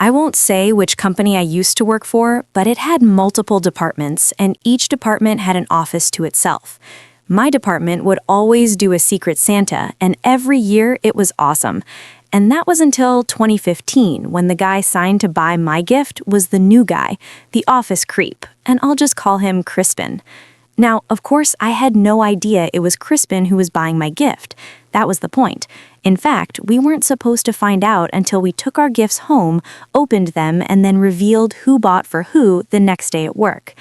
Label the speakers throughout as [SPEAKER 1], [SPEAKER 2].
[SPEAKER 1] I won't say which company I used to work for, but it had multiple departments, and each department had an office to itself. My department would always do a Secret Santa, and every year it was awesome. And that was until 2015, when the guy signed to buy my gift was the new guy, the office creep, and I'll just call him Crispin. Now, of course, I had no idea it was Crispin who was buying my gift. That was the point. In fact, we weren't supposed to find out until we took our gifts home, opened them, and then revealed who bought for who the next day at work.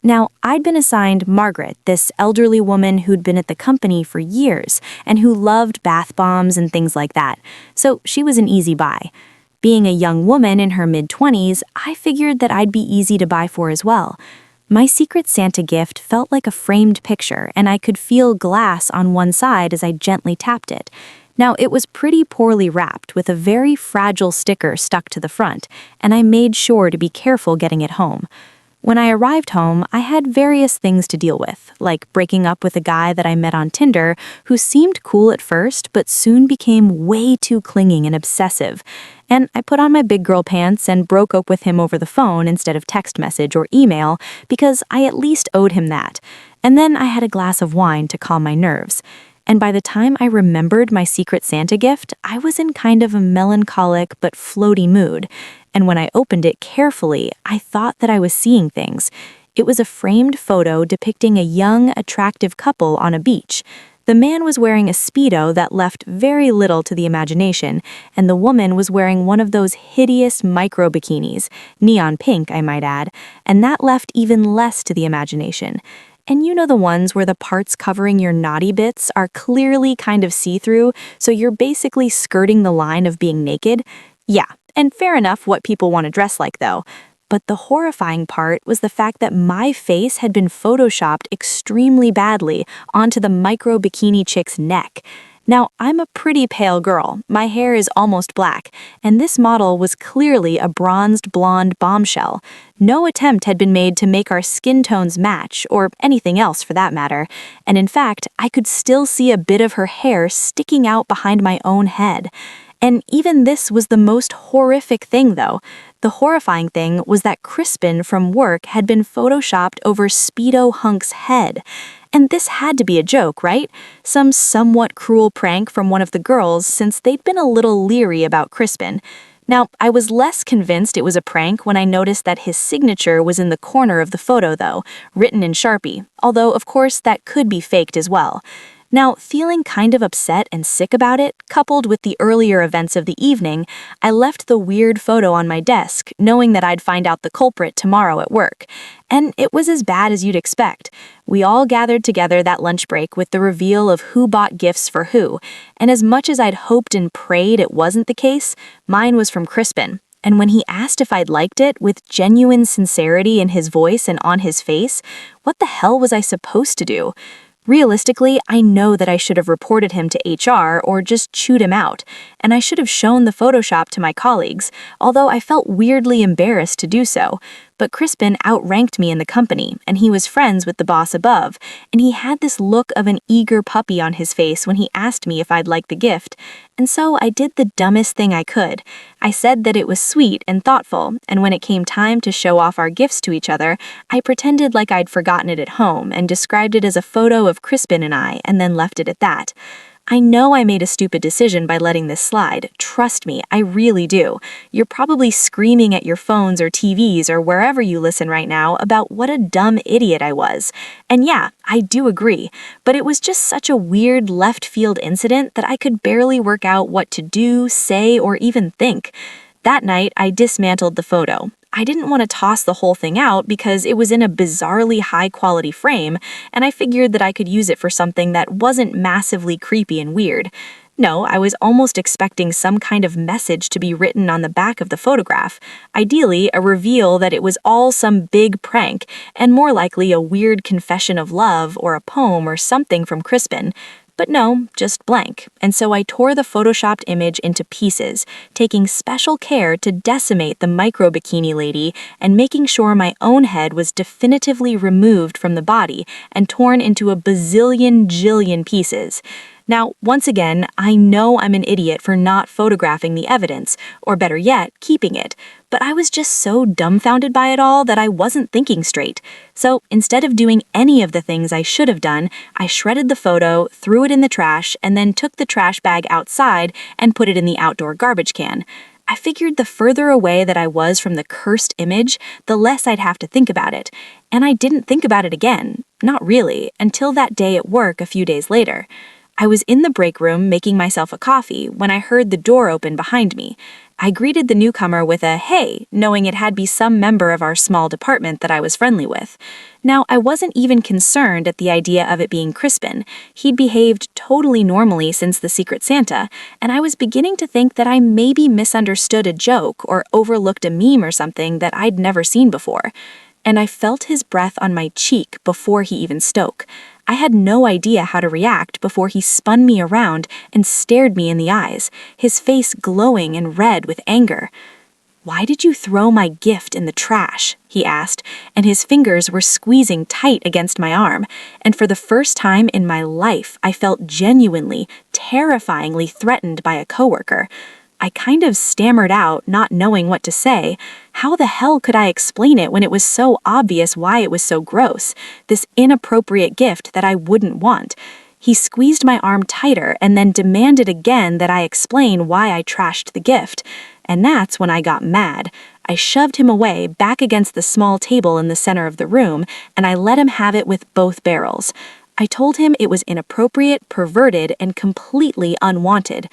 [SPEAKER 1] Now, I'd been assigned Margaret, this elderly woman who'd been at the company for years and who loved bath bombs and things like that, so she was an easy buy. Being a young woman in her mid-20s, I figured that I'd be easy to buy for as well. My Secret Santa gift felt like a framed picture, and I could feel glass on one side as I gently tapped it. Now, it was pretty poorly wrapped with a very fragile sticker stuck to the front, and I made sure to be careful getting it home. When I arrived home, I had various things to deal with, like breaking up with a guy that I met on Tinder who seemed cool at first but soon became way too clinging and obsessive. And I put on my big girl pants and broke up with him over the phone instead of text message or email because I at least owed him that. And then I had a glass of wine to calm my nerves. And by the time I remembered my Secret Santa gift, I was in kind of a melancholic but floaty mood. And when I opened it carefully, I thought that I was seeing things. It was a framed photo depicting a young, attractive couple on a beach. The man was wearing a Speedo that left very little to the imagination, and the woman was wearing one of those hideous micro bikinis, neon pink, I might add, and that left even less to the imagination. And you know the ones where the parts covering your naughty bits are clearly kind of see-through, so you're basically skirting the line of being naked? Yeah, and fair enough what people want to dress like though. But the horrifying part was the fact that my face had been photoshopped extremely badly onto the micro bikini chick's neck. Now, I'm a pretty pale girl, my hair is almost black, and this model was clearly a bronzed blonde bombshell. No attempt had been made to make our skin tones match, or anything else for that matter, and in fact, I could still see a bit of her hair sticking out behind my own head. And even this was the most horrific thing though. The horrifying thing was that Crispin from work had been photoshopped over Speedo Hunk's head. And this had to be a joke, right? Some somewhat cruel prank from one of the girls since they'd been a little leery about Crispin. Now, I was less convinced it was a prank when I noticed that his signature was in the corner of the photo though, written in Sharpie, although of course that could be faked as well. Now, feeling kind of upset and sick about it, coupled with the earlier events of the evening, I left the weird photo on my desk, knowing that I'd find out the culprit tomorrow at work. And it was as bad as you'd expect. We all gathered together that lunch break with the reveal of who bought gifts for who, and as much as I'd hoped and prayed it wasn't the case, mine was from Crispin. And when he asked if I'd liked it, with genuine sincerity in his voice and on his face, what the hell was I supposed to do? Realistically, I know that I should have reported him to HR or just chewed him out, and I should have shown the Photoshop to my colleagues, although I felt weirdly embarrassed to do so. But Crispin outranked me in the company, and he was friends with the boss above, and he had this look of an eager puppy on his face when he asked me if I'd like the gift, and so I did the dumbest thing I could. I said that it was sweet and thoughtful, and when it came time to show off our gifts to each other, I pretended like I'd forgotten it at home and described it as a photo of Crispin and I, and then left it at that. I know I made a stupid decision by letting this slide. Trust me, I really do. You're probably screaming at your phones or TVs or wherever you listen right now about what a dumb idiot I was. And yeah, I do agree, but it was just such a weird left field incident that I could barely work out what to do, say, or even think. That night, I dismantled the photo. I didn't want to toss the whole thing out because it was in a bizarrely high-quality frame, and I figured that I could use it for something that wasn't massively creepy and weird. No, I was almost expecting some kind of message to be written on the back of the photograph, ideally a reveal that it was all some big prank, and more likely a weird confession of love or a poem or something from Crispin. But no, just blank, and so I tore the photoshopped image into pieces, taking special care to decimate the micro bikini lady and making sure my own head was definitively removed from the body and torn into a bazillion jillion pieces. Now, once again, I know I'm an idiot for not photographing the evidence, or better yet, keeping it, but I was just so dumbfounded by it all that I wasn't thinking straight. So instead of doing any of the things I should have done, I shredded the photo, threw it in the trash, and then took the trash bag outside and put it in the outdoor garbage can. I figured the further away that I was from the cursed image, the less I'd have to think about it. And I didn't think about it again, not really, until that day at work a few days later. I was in the break room making myself a coffee when I heard the door open behind me. I greeted the newcomer with a "hey," knowing it had to be some member of our small department that I was friendly with. Now, I wasn't even concerned at the idea of it being Crispin. He'd behaved totally normally since the Secret Santa, and I was beginning to think that I maybe misunderstood a joke or overlooked a meme or something that I'd never seen before. And I felt his breath on my cheek before he even spoke. I had no idea how to react before he spun me around and stared me in the eyes, his face glowing and red with anger. "Why did you throw my gift in the trash?" he asked, and his fingers were squeezing tight against my arm, and for the first time in my life, I felt genuinely, terrifyingly threatened by a coworker. I kind of stammered out, not knowing what to say. How the hell could I explain it when it was so obvious why it was so gross, this inappropriate gift that I wouldn't want? He squeezed my arm tighter and then demanded again that I explain why I trashed the gift. And that's when I got mad. I shoved him away back against the small table in the center of the room, and I let him have it with both barrels. I told him it was inappropriate, perverted, and completely unwanted.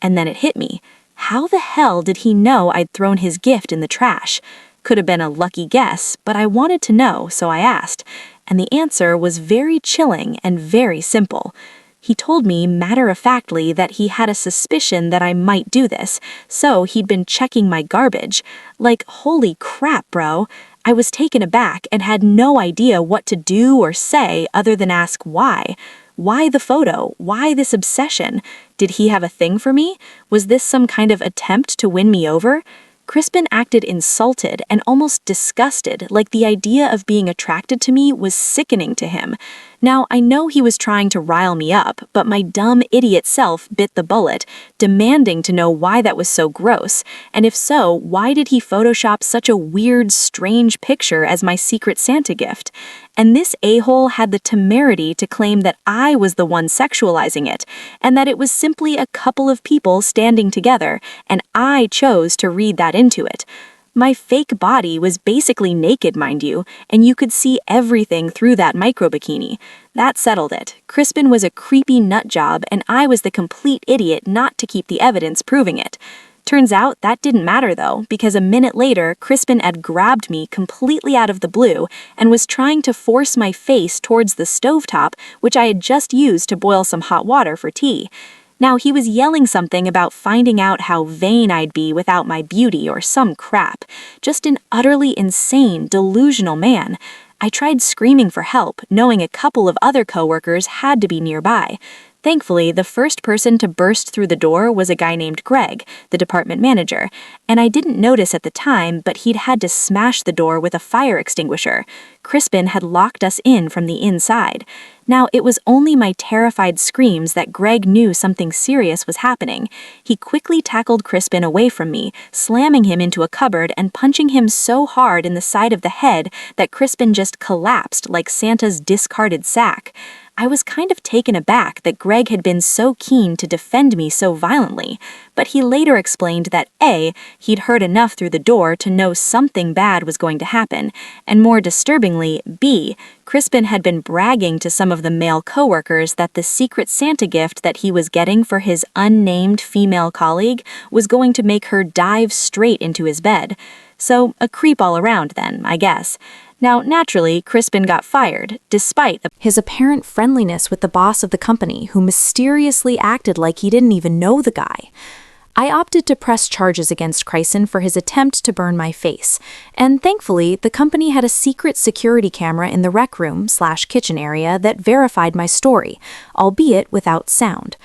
[SPEAKER 1] And then it hit me. How the hell did he know I'd thrown his gift in the trash? Could have been a lucky guess, but I wanted to know, so I asked. And the answer was very chilling and very simple. He told me matter-of-factly that he had a suspicion that I might do this, so he'd been checking my garbage. Like, holy crap, bro. I was taken aback and had no idea what to do or say other than ask why. Why the photo? Why this obsession? Did he have a thing for me? Was this some kind of attempt to win me over? Crispin acted insulted and almost disgusted, like the idea of being attracted to me was sickening to him. Now, I know he was trying to rile me up, but my dumb idiot self bit the bullet, demanding to know why that was so gross, and if so, why did he Photoshop such a weird, strange picture as my Secret Santa gift? And this a-hole had the temerity to claim that I was the one sexualizing it, and that it was simply a couple of people standing together, and I chose to read that into it. My fake body was basically naked, mind you, and you could see everything through that micro-bikini. That settled it. Crispin was a creepy nut job, and I was the complete idiot not to keep the evidence proving it. Turns out that didn't matter though, because a minute later, Crispin had grabbed me completely out of the blue and was trying to force my face towards the stovetop, which I had just used to boil some hot water for tea. Now, he was yelling something about finding out how vain I'd be without my beauty or some crap. Just an utterly insane, delusional man. I tried screaming for help, knowing a couple of other coworkers had to be nearby. Thankfully, the first person to burst through the door was a guy named Greg, the department manager, and I didn't notice at the time, but he'd had to smash the door with a fire extinguisher. Crispin had locked us in from the inside. Now, it was only my terrified screams that Greg knew something serious was happening. He quickly tackled Crispin away from me, slamming him into a cupboard and punching him so hard in the side of the head that Crispin just collapsed like Santa's discarded sack. I was kind of taken aback that Greg had been so keen to defend me so violently, but he later explained that A, he'd heard enough through the door to know something bad was going to happen, and more disturbingly, B, Crispin had been bragging to some of the male coworkers that the Secret Santa gift that he was getting for his unnamed female colleague was going to make her dive straight into his bed. So, a creep all around then, I guess. Now, naturally, Crispin got fired, despite his apparent friendliness with the boss of the company, who mysteriously acted like he didn't even know the guy. I opted to press charges against Crispin for his attempt to burn my face, and thankfully, the company had a secret security camera in the rec room/kitchen area that verified my story, albeit without sound.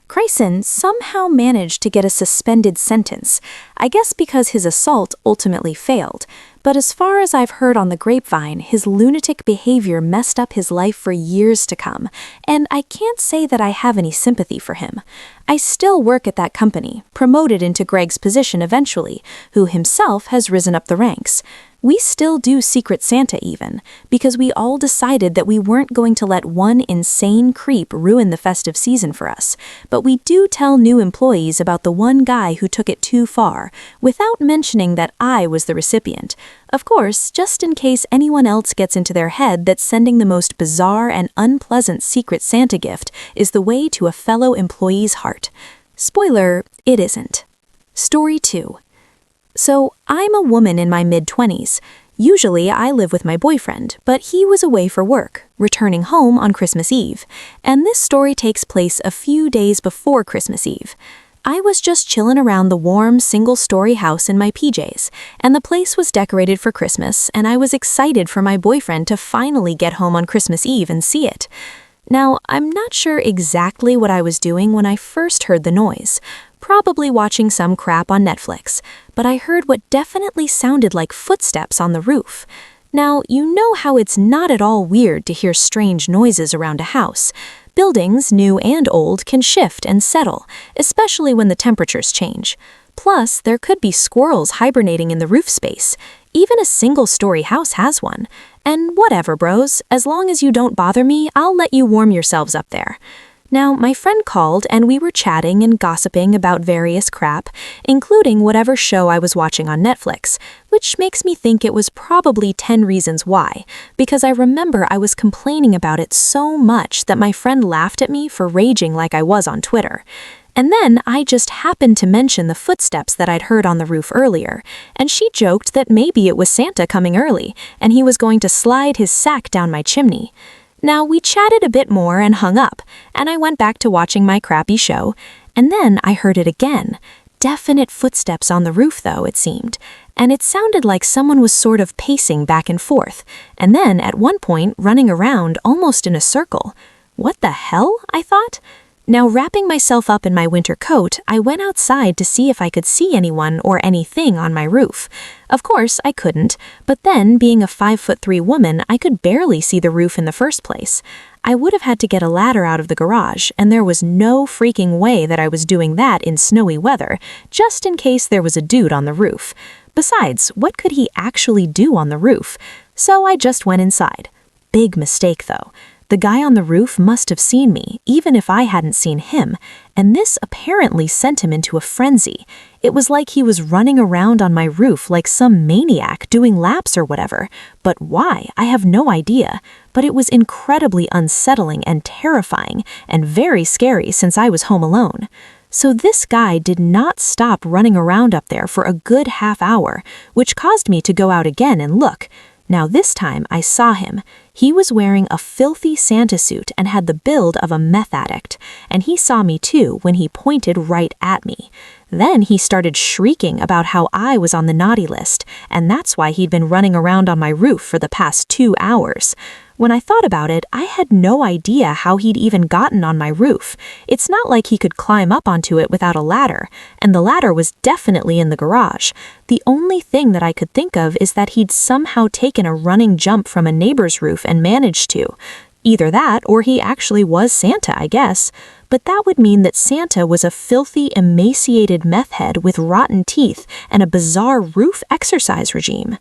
[SPEAKER 1] Crispin somehow managed to get a suspended sentence, I guess because his assault ultimately failed, But as far as I've heard on the grapevine, his lunatic behavior messed up his life for years to come, and I can't say that I have any sympathy for him. I still work at that company, promoted into Greg's position eventually, who himself has risen up the ranks. We still do Secret Santa even, because we all decided that we weren't going to let one insane creep ruin the festive season for us, but we do tell new employees about the one guy who took it too far, without mentioning that I was the recipient. Of course, just in case anyone else gets into their head that sending the most bizarre and unpleasant Secret Santa gift is the way to a fellow employee's heart. Spoiler, it isn't. Story 2. So, I'm a woman in my mid-20s. Usually, I live with my boyfriend, but he was away for work, returning home on Christmas Eve, and this story takes place a few days before Christmas Eve. I was just chilling around the warm, single-story house in my PJs, and the place was decorated for Christmas, and I was excited for my boyfriend to finally get home on Christmas Eve and see it. Now, I'm not sure exactly what I was doing when I first heard the noise. Probably watching some crap on Netflix, but I heard what definitely sounded like footsteps on the roof. Now, you know how it's not at all weird to hear strange noises around a house. Buildings, new and old, can shift and settle, especially when the temperatures change. Plus, there could be squirrels hibernating in the roof space. Even a single-story house has one. And whatever, bros, as long as you don't bother me, I'll let you warm yourselves up there. Now, my friend called and we were chatting and gossiping about various crap, including whatever show I was watching on Netflix, which makes me think it was probably 10 Reasons Why, because I remember I was complaining about it so much that my friend laughed at me for raging like I was on Twitter. And then I just happened to mention the footsteps that I'd heard on the roof earlier, and she joked that maybe it was Santa coming early, and he was going to slide his sack down my chimney. Now, we chatted a bit more and hung up, and I went back to watching my crappy show, and then I heard it again. Definite footsteps on the roof, though, it seemed, and it sounded like someone was sort of pacing back and forth, and then, at one point, running around almost in a circle. What the hell? I thought. Now, wrapping myself up in my winter coat, I went outside to see if I could see anyone or anything on my roof. Of course, I couldn't, but then, being a 5'3" woman, I could barely see the roof in the first place. I would have had to get a ladder out of the garage, and there was no freaking way that I was doing that in snowy weather, just in case there was a dude on the roof. Besides, what could he actually do on the roof? So I just went inside. Big mistake, though. The guy on the roof must have seen me, even if I hadn't seen him, and this apparently sent him into a frenzy. It was like he was running around on my roof like some maniac doing laps or whatever. But why? I have no idea. But it was incredibly unsettling and terrifying, and very scary since I was home alone. So this guy did not stop running around up there for a good half hour, which caused me to go out again and look. Now this time I saw him. He was wearing a filthy Santa suit and had the build of a meth addict, and he saw me too when he pointed right at me. Then he started shrieking about how I was on the naughty list, and that's why he'd been running around on my roof for the past 2 hours. When I thought about it, I had no idea how he'd even gotten on my roof. It's not like he could climb up onto it without a ladder, and the ladder was definitely in the garage. The only thing that I could think of is that he'd somehow taken a running jump from a neighbor's roof and managed to. Either that, or he actually was Santa, I guess. But that would mean that Santa was a filthy, emaciated meth head with rotten teeth and a bizarre roof exercise regime.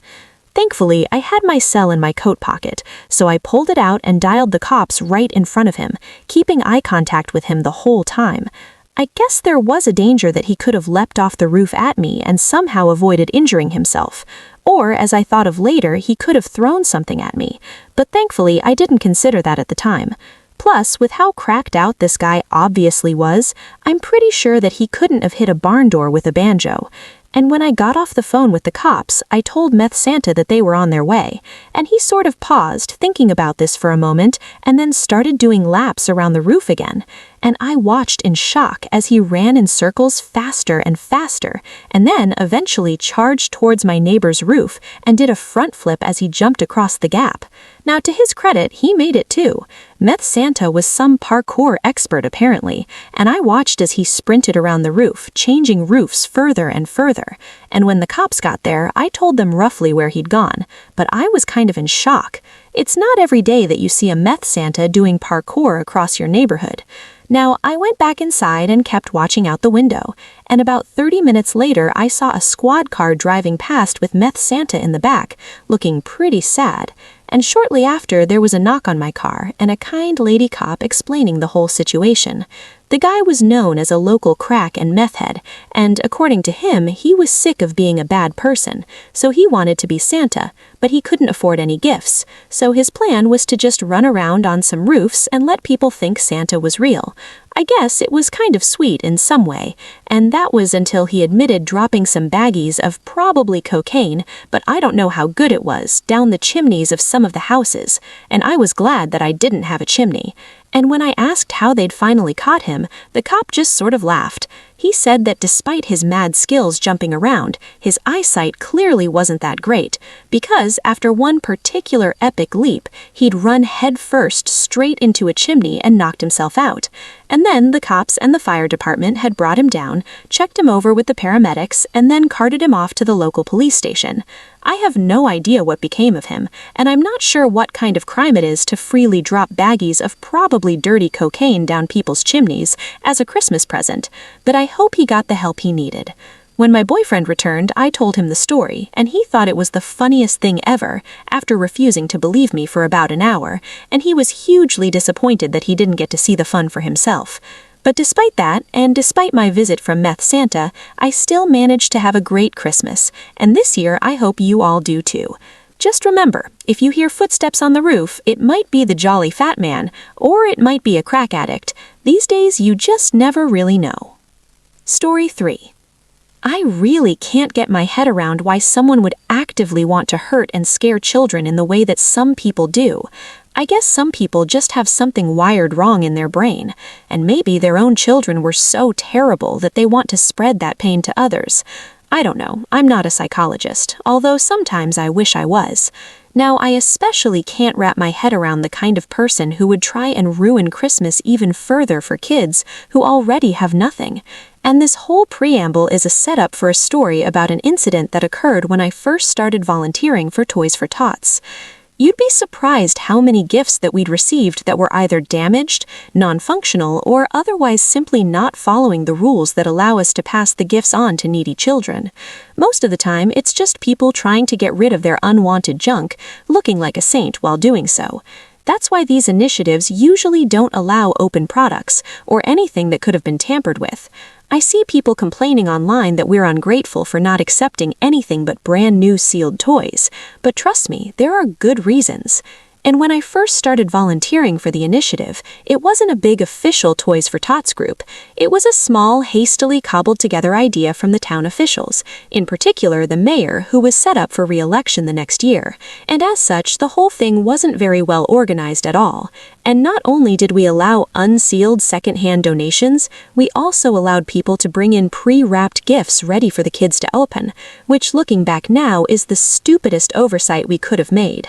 [SPEAKER 1] Thankfully, I had my cell in my coat pocket, so I pulled it out and dialed the cops right in front of him, keeping eye contact with him the whole time. I guess there was a danger that he could have leapt off the roof at me and somehow avoided injuring himself. Or, as I thought of later, he could have thrown something at me. But thankfully, I didn't consider that at the time. Plus, with how cracked out this guy obviously was, I'm pretty sure that he couldn't have hit a barn door with a banjo. And when I got off the phone with the cops, I told Meth Santa that they were on their way, and he sort of paused, thinking about this for a moment, and then started doing laps around the roof again. and I watched in shock as he ran in circles faster and faster, and then eventually charged towards my neighbor's roof and did a front flip as he jumped across the gap. Now, to his credit, he made it too. Meth Santa was some parkour expert apparently, and I watched as he sprinted around the roof, changing roofs further and further. And when the cops got there, I told them roughly where he'd gone, but I was kind of in shock. It's not every day that you see a Meth Santa doing parkour across your neighborhood. Now, I went back inside and kept watching out the window, and about 30 minutes later I saw a squad car driving past with Meth Santa in the back, looking pretty sad. And shortly after, there was a knock on my car and a kind lady cop explaining the whole situation. The guy was known as a local crack and meth head, and according to him, he was sick of being a bad person, so he wanted to be Santa, but he couldn't afford any gifts, so his plan was to just run around on some roofs and let people think Santa was real. I guess it was kind of sweet in some way, and that was until he admitted dropping some baggies of probably cocaine, but I don't know how good it was, down the chimneys of some of the houses, and I was glad that I didn't have a chimney. And when I asked how they'd finally caught him, the cop just sort of laughed. He said that despite his mad skills jumping around, his eyesight clearly wasn't that great, because after one particular epic leap, he'd run headfirst straight into a chimney and knocked himself out. And then the cops and the fire department had brought him down, checked him over with the paramedics, and then carted him off to the local police station. I have no idea what became of him, and I'm not sure what kind of crime it is to freely drop baggies of probably dirty cocaine down people's chimneys as a Christmas present, but I hope he got the help he needed. When my boyfriend returned, I told him the story, and he thought it was the funniest thing ever, after refusing to believe me for about an hour, and he was hugely disappointed that he didn't get to see the fun for himself. But despite that, and despite my visit from Meth Santa, I still managed to have a great Christmas, and this year I hope you all do too. Just remember, if you hear footsteps on the roof, it might be the jolly fat man, or it might be a crack addict. These days, you just never really know. Story 3. I really can't get my head around why someone would actively want to hurt and scare children in the way that some people do. I guess some people just have something wired wrong in their brain, and maybe their own children were so terrible that they want to spread that pain to others. I don't know, I'm not a psychologist, although sometimes I wish I was. Now, I especially can't wrap my head around the kind of person who would try and ruin Christmas even further for kids who already have nothing. And this whole preamble is a setup for a story about an incident that occurred when I first started volunteering for Toys for Tots. You'd be surprised how many gifts that we'd received that were either damaged, non-functional, or otherwise simply not following the rules that allow us to pass the gifts on to needy children. Most of the time, it's just people trying to get rid of their unwanted junk, looking like a saint while doing so. That's why these initiatives usually don't allow open products, or anything that could have been tampered with. I see people complaining online that we're ungrateful for not accepting anything but brand new sealed toys, but trust me, there are good reasons. And when I first started volunteering for the initiative, it wasn't a big official Toys for Tots group. It was a small, hastily cobbled together idea from the town officials, in particular the mayor, who was set up for re-election the next year. And as such, the whole thing wasn't very well organized at all. And not only did we allow unsealed secondhand donations, we also allowed people to bring in pre-wrapped gifts ready for the kids to open, which looking back now is the stupidest oversight we could have made.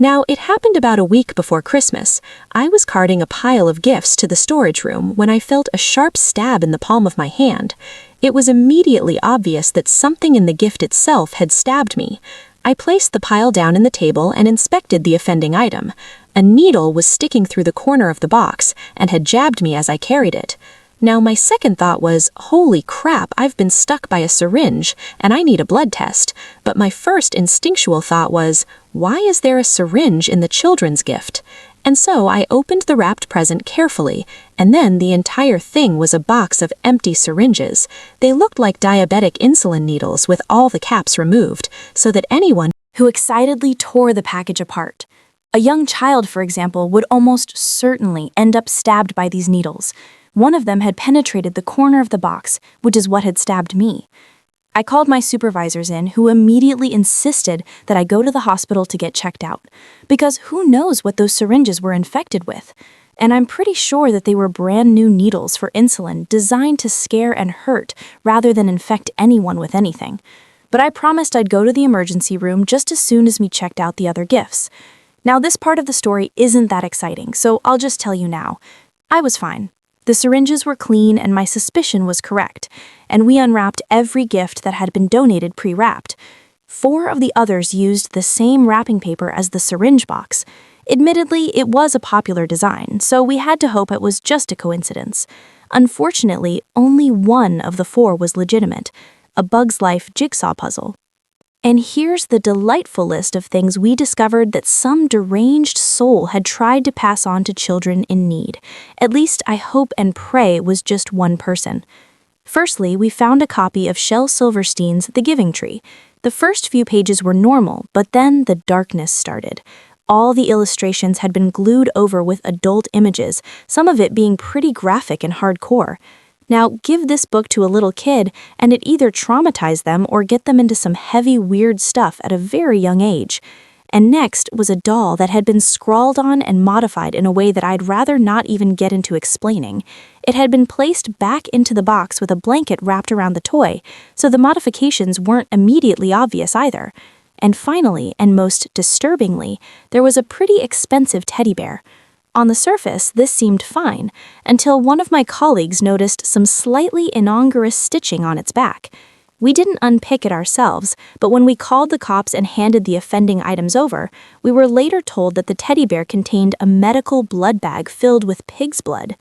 [SPEAKER 1] Now, it happened about a week before Christmas. I was carting a pile of gifts to the storage room when I felt a sharp stab in the palm of my hand. It was immediately obvious that something in the gift itself had stabbed me. I placed the pile down in the table and inspected the offending item. A needle was sticking through the corner of the box and had jabbed me as I carried it. Now, my second thought was, holy crap, I've been stuck by a syringe, and I need a blood test. But my first instinctual thought was, why is there a syringe in the children's gift? And so I opened the wrapped present carefully, and then the entire thing was a box of empty syringes. They looked like diabetic insulin needles with all the caps removed, so that anyone who excitedly tore the package apart. A young child, for example, would almost certainly end up stabbed by these needles. One of them had penetrated the corner of the box, which is what had stabbed me. I called my supervisors in, who immediately insisted that I go to the hospital to get checked out, because who knows what those syringes were infected with. and I'm pretty sure that they were brand new needles for insulin designed to scare and hurt rather than infect anyone with anything. But I promised I'd go to the emergency room just as soon as we checked out the other gifts. Now, this part of the story isn't that exciting, so I'll just tell you now. I was fine. The syringes were clean and my suspicion was correct, and we unwrapped every gift that had been donated pre-wrapped. 4 of the others used the same wrapping paper as the syringe box. Admittedly, it was a popular design, so we had to hope it was just a coincidence. Unfortunately, only 1 of the 4 was legitimate, a Bug's Life jigsaw puzzle. And here's the delightful list of things we discovered that some deranged soul had tried to pass on to children in need. At least I hope and pray it was just one person. Firstly, we found a copy of Shel Silverstein's The Giving Tree. The first few pages were normal, but then the darkness started. All the illustrations had been glued over with adult images, some of it being pretty graphic and hardcore. Now, give this book to a little kid, and it either traumatize them or get them into some heavy, weird stuff at a very young age. And next was a doll that had been scrawled on and modified in a way that I'd rather not even get into explaining. It had been placed back into the box with a blanket wrapped around the toy, so the modifications weren't immediately obvious either. And finally, and most disturbingly, there was a pretty expensive teddy bear. On the surface, this seemed fine, until one of my colleagues noticed some slightly incongruous stitching on its back. We didn't unpick it ourselves, but when we called the cops and handed the offending items over, we were later told that the teddy bear contained a medical blood bag filled with pig's blood.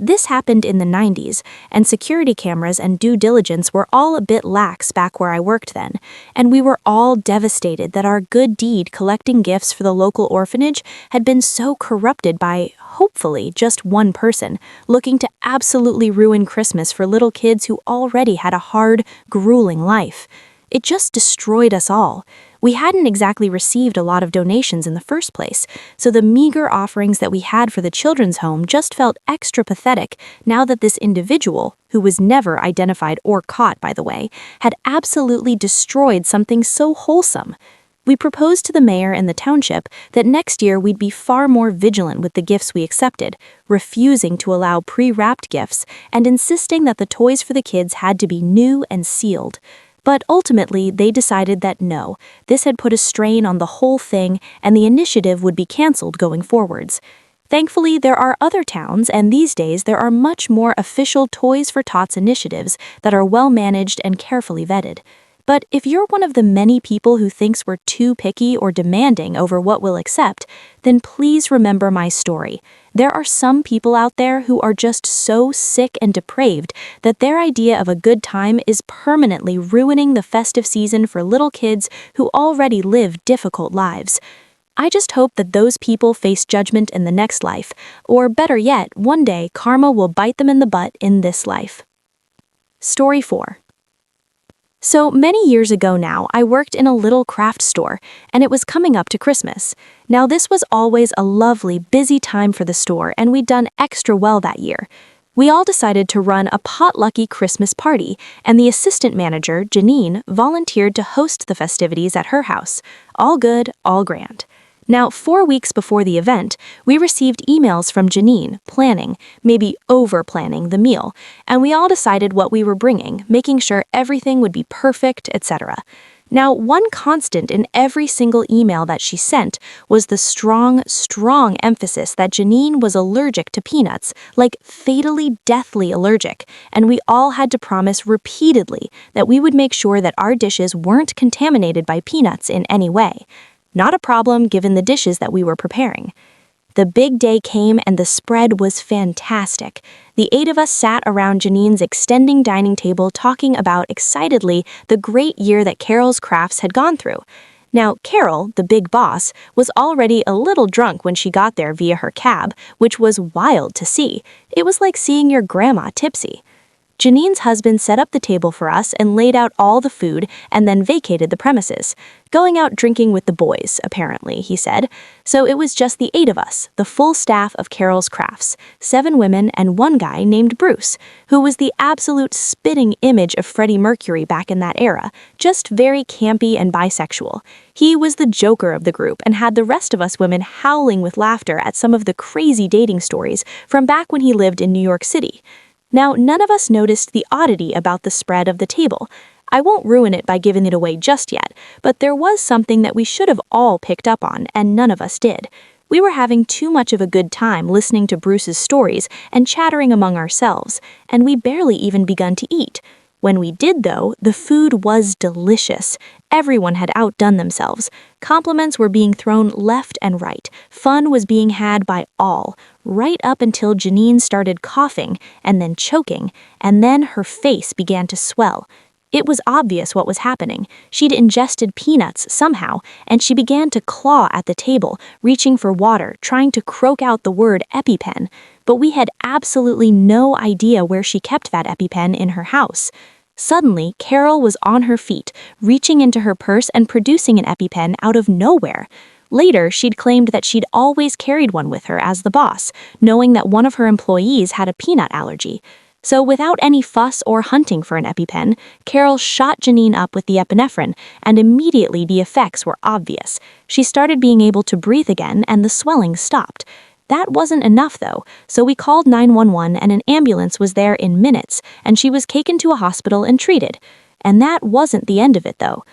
[SPEAKER 1] This happened in the 90s, and security cameras and due diligence were all a bit lax back where I worked then, and we were all devastated that our good deed collecting gifts for the local orphanage had been so corrupted by, hopefully, just one person looking to absolutely ruin Christmas for little kids who already had a hard, grueling life. It just destroyed us all. We hadn't exactly received a lot of donations in the first place, so the meager offerings that we had for the children's home just felt extra pathetic now that this individual, who was never identified or caught, by the way, had absolutely destroyed something so wholesome. We proposed to the mayor and the township that next year we'd be far more vigilant with the gifts we accepted, refusing to allow pre-wrapped gifts and insisting that the toys for the kids had to be new and sealed. But ultimately, they decided that no, this had put a strain on the whole thing and the initiative would be canceled going forwards. Thankfully, there are other towns, and these days there are much more official Toys for Tots initiatives that are well managed and carefully vetted. But if you're one of the many people who thinks we're too picky or demanding over what we'll accept, then please remember my story. There are some people out there who are just so sick and depraved that their idea of a good time is permanently ruining the festive season for little kids who already live difficult lives. I just hope that those people face judgment in the next life, or better yet, one day karma will bite them in the butt in this life. Story 4. So many years ago now, I worked in a little craft store, and it was coming up to Christmas. Now this was always a lovely, busy time for the store, and we'd done extra well that year. We all decided to run a potlucky Christmas party, and the assistant manager, Janine, volunteered to host the festivities at her house. All good, all grand. Now, 4 weeks before the event, we received emails from Janine, planning, maybe over-planning the meal, and we all decided what we were bringing, making sure everything would be perfect, etc. Now, one constant in every single email that she sent was the strong emphasis that Janine was allergic to peanuts, like fatally, deathly allergic, and we all had to promise repeatedly that we would make sure that our dishes weren't contaminated by peanuts in any way. Not a problem given the dishes that we were preparing. The big day came and the spread was fantastic. The 8 of us sat around Janine's extending dining table talking about excitedly the great year that Carol's Crafts had gone through. Now, Carol, the big boss, was already a little drunk when she got there via her cab, which was wild to see. It was like seeing your grandma tipsy. Janine's husband set up the table for us and laid out all the food and then vacated the premises. Going out drinking with the boys, apparently, he said. So it was just the 8 of us, the full staff of Carol's Crafts, 7 women and 1 guy named Bruce, who was the absolute spitting image of Freddie Mercury back in that era, just very campy and bisexual. He was the joker of the group and had the rest of us women howling with laughter at some of the crazy dating stories from back when he lived in New York City. Now, none of us noticed the oddity about the spread of the table. I won't ruin it by giving it away just yet, but there was something that we should have all picked up on, and none of us did. We were having too much of a good time listening to Bruce's stories and chattering among ourselves, and we barely even begun to eat. When we did, though, the food was delicious. Everyone had outdone themselves. Compliments were being thrown left and right. Fun was being had by all, right up until Janine started coughing and then choking, and then her face began to swell. It was obvious what was happening. She'd ingested peanuts somehow, and she began to claw at the table, reaching for water, trying to croak out the word EpiPen. But we had absolutely no idea where she kept that EpiPen in her house. Suddenly, Carol was on her feet, reaching into her purse and producing an EpiPen out of nowhere. Later, she'd claimed that she'd always carried one with her as the boss, knowing that one of her employees had a peanut allergy. So without any fuss or hunting for an EpiPen, Carol shot Janine up with the epinephrine, and immediately the effects were obvious. She started being able to breathe again, and the swelling stopped. That wasn't enough, though, so we called 911 and an ambulance was there in minutes, and she was taken to a hospital and treated. And that wasn't the end of it, though.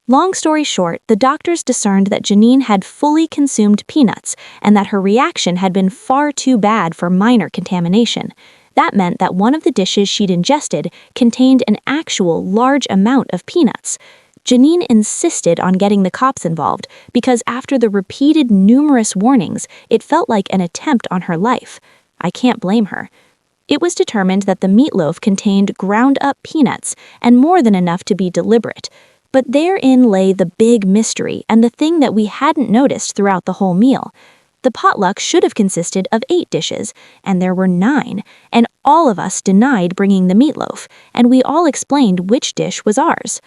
[SPEAKER 1] Long story short, the doctors discerned that Janine had fully consumed peanuts, and that her reaction had been far too bad for minor contamination. That meant that one of the dishes she'd ingested contained an actual large amount of peanuts. Janine insisted on getting the cops involved because after the repeated numerous warnings, it felt like an attempt on her life. I can't blame her. It was determined that the meatloaf contained ground-up peanuts and more than enough to be deliberate. But therein lay the big mystery and the thing that we hadn't noticed throughout the whole meal. The potluck should have consisted of 8 dishes, and there were 9, and all of us denied bringing the meatloaf, and we all explained which dish was ours.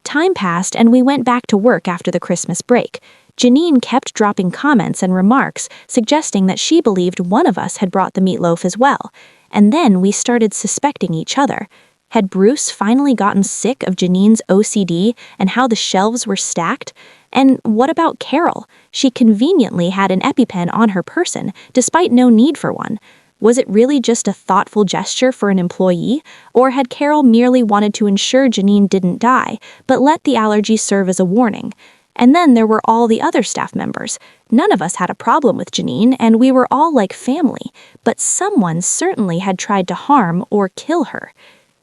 [SPEAKER 1] Time passed, and we went back to work after the Christmas break. Janine kept dropping comments and remarks, suggesting that she believed one of us had brought the meatloaf as well, and then we started suspecting each other. Had Bruce finally gotten sick of Janine's OCD and how the shelves were stacked? And what about Carol? She conveniently had an EpiPen on her person, despite no need for one. Was it really just a thoughtful gesture for an employee? Or had Carol merely wanted to ensure Janine didn't die, but let the allergy serve as a warning? And then there were all the other staff members. None of us had a problem with Janine, and we were all like family, but someone certainly had tried to harm or kill her.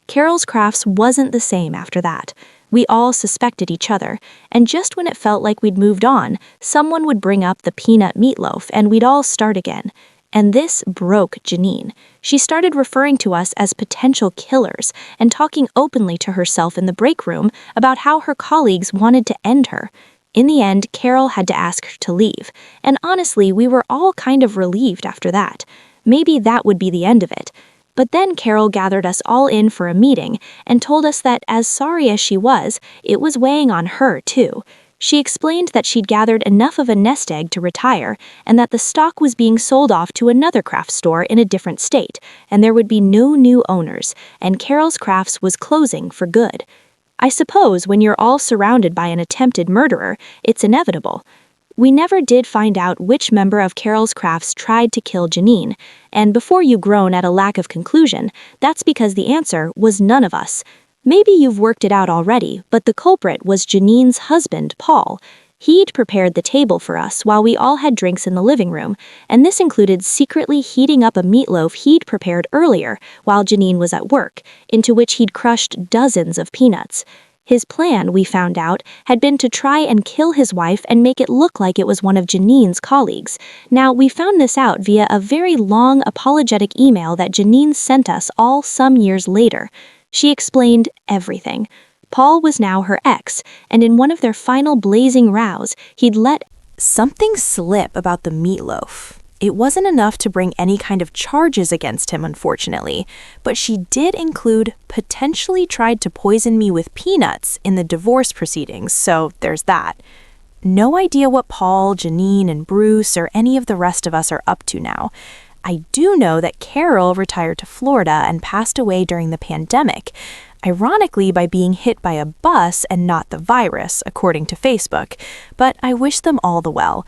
[SPEAKER 1] Carol's Crafts wasn't the same after that. We all suspected each other, and just when it felt like we'd moved on, someone would bring up the peanut meatloaf and we'd all start again. And this broke Janine. She started referring to us as potential killers and talking openly to herself in the break room about how her colleagues wanted to end her. In the end, Carol had to ask her to leave, and honestly, we were all kind of relieved after that. Maybe that would be the end of it. But then Carol gathered us all in for a meeting and told us that, as sorry as she was, it was weighing on her, too. She explained that she'd gathered enough of a nest egg to retire and that the stock was being sold off to another craft store in a different state, and there would be no new owners, and Carol's Crafts was closing for good. I suppose when you're all surrounded by an attempted murderer, it's inevitable. We never did find out which member of Carol's Crafts tried to kill Janine, and before you groan at a lack of conclusion, that's because the answer was none of us. Maybe you've worked it out already, but the culprit was Janine's husband, Paul. He'd prepared the table for us while we all had drinks in the living room, and this included secretly heating up a meatloaf he'd prepared earlier while Janine was at work, into which he'd crushed dozens of peanuts. His plan, we found out, had been to try and kill his wife and make it look like it was one of Janine's colleagues. Now, we found this out via a very long apologetic email that Janine sent us all some years later. She explained everything. Paul was now her ex, and in one of their final blazing rows, he'd let something slip about the meatloaf.
[SPEAKER 2] It wasn't enough to bring any kind of charges against him, unfortunately, but she did include potentially tried to poison me with peanuts in the divorce proceedings, so there's that. No idea what Paul, Janine, and Bruce or any of the rest of us are up to now. I do know that Carol retired to Florida and passed away during the pandemic, ironically by being hit by a bus and not the virus, according to Facebook, but I wish them all the well.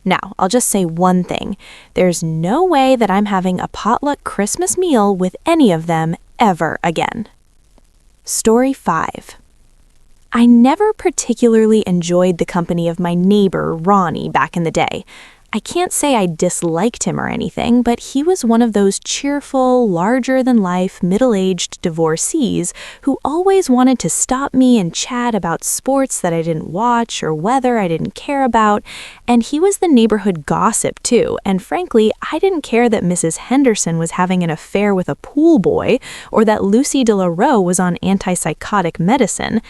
[SPEAKER 2] Now, I'll just say one thing. There's no way that I'm having a potluck Christmas meal with any of them ever again. Story 5. I never particularly enjoyed the company of my neighbor, Ronnie, back in the day. I can't say I disliked him or anything, but he was one of those cheerful, larger-than-life, middle-aged divorcees who always wanted to stop me and chat about sports that I didn't watch or weather I didn't care about, and he was the neighborhood gossip too, and frankly, I didn't care that Mrs. Henderson was having an affair with a pool boy or that Lucy de la Roe was on antipsychotic medicine.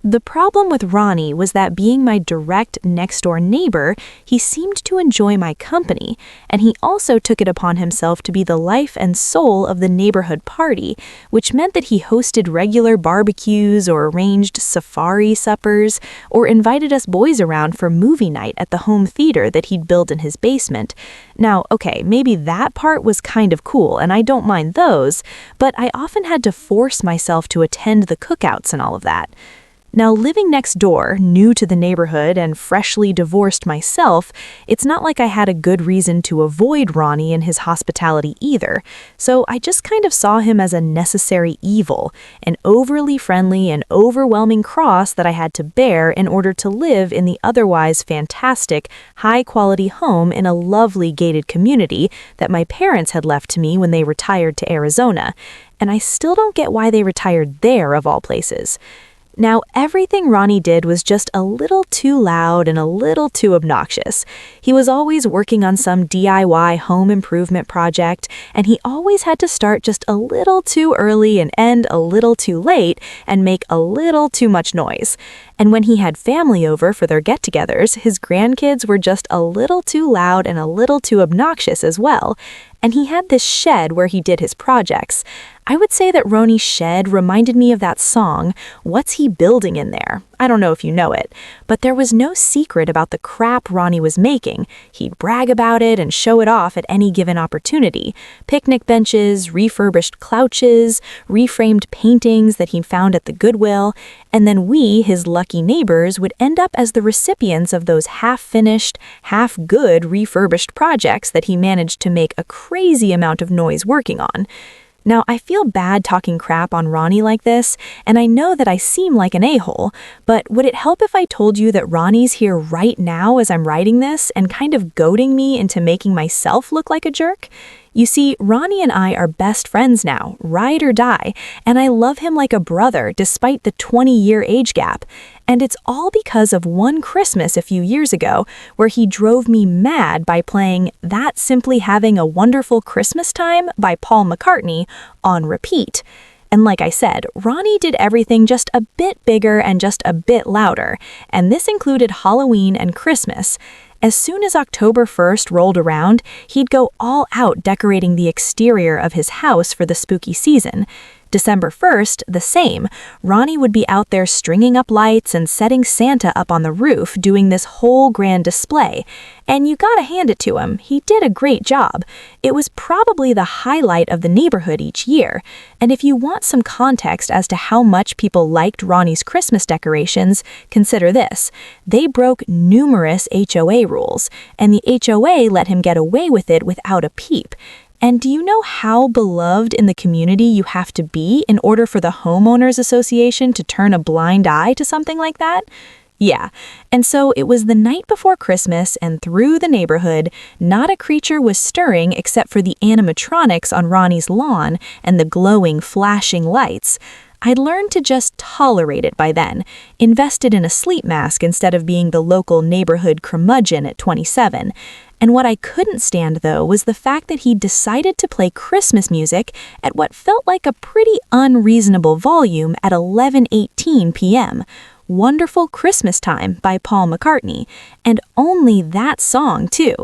[SPEAKER 2] The problem with Ronnie was that being my direct next-door neighbor, he seemed to enjoy my company, and he also took it upon himself to be the life and soul of the neighborhood party, which meant that he hosted regular barbecues or arranged safari suppers or invited us boys around for movie night at the home theater that he'd built in his basement. Now, okay, maybe that part was kind of cool, and I don't mind those, but I often had to force myself to attend the cookouts and all of that. Now, living next door, new to the neighborhood and freshly divorced myself, it's not like I had a good reason to avoid Ronnie and his hospitality either, so I just kind of saw him as a necessary evil, an overly friendly and overwhelming cross that I had to bear in order to live in the otherwise fantastic, high-quality home in a lovely gated community that my parents had left to me when they retired to Arizona, and I still don't get why they retired there of all places. Now, everything Ronnie did was just a little too loud and a little too obnoxious. He was always working on some DIY home improvement project, and he always had to start just a little too early and end a little too late and make a little too much noise. And when he had family over for their get-togethers, his grandkids were just a little too loud and a little too obnoxious as well. And he had this shed where he did his projects. I would say that Ronnie's shed reminded me of that song, What's He Building in There? I don't know if you know it, but there was no secret about the crap Ronnie was making. He'd brag about it and show it off at any given opportunity. Picnic benches, refurbished couches, reframed paintings that he found at the Goodwill, and then we, his lucky neighbors, would end up as the recipients of those half-finished, half-good refurbished projects that he managed to make a crazy amount of noise working on. Now, I feel bad talking crap on Ronnie like this, and I know that I seem like an a-hole, but would it help if I told you that Ronnie's here right now as I'm writing this and kind of goading me into making myself look like a jerk? You see, Ronnie and I are best friends now, ride or die, and I love him like a brother despite the 20-year age gap. And it's all because of one Christmas a few years ago where he drove me mad by playing That's Simply Having a Wonderful Christmas Time by Paul McCartney on repeat. And like I said, Ronnie did everything just a bit bigger and just a bit louder, and this included Halloween and Christmas. As soon as October 1st rolled around, he'd go all out decorating the exterior of his house for the spooky season. December 1st, the same. Ronnie would be out there stringing up lights and setting Santa up on the roof, doing this whole grand display. And you gotta hand it to him, he did a great job. It was probably the highlight of the neighborhood each year. And if you want some context as to how much people liked Ronnie's Christmas decorations, consider this. They broke numerous HOA rules, and the HOA let him get away with it without a peep. And do you know how beloved in the community you have to be in order for the homeowners association to turn a blind eye to something like that? Yeah, and so it was the night before Christmas, and through the neighborhood, not a creature was stirring except for the animatronics on Ronnie's lawn and the glowing, flashing lights. I'd learned to just tolerate it by then, invested in a sleep mask instead of being the local neighborhood curmudgeon at 27. And what I couldn't stand, though, was the fact that he decided to play Christmas music at what felt like a pretty unreasonable volume at 11:18 p.m. Wonderful Christmas Time by Paul McCartney, and only that song too,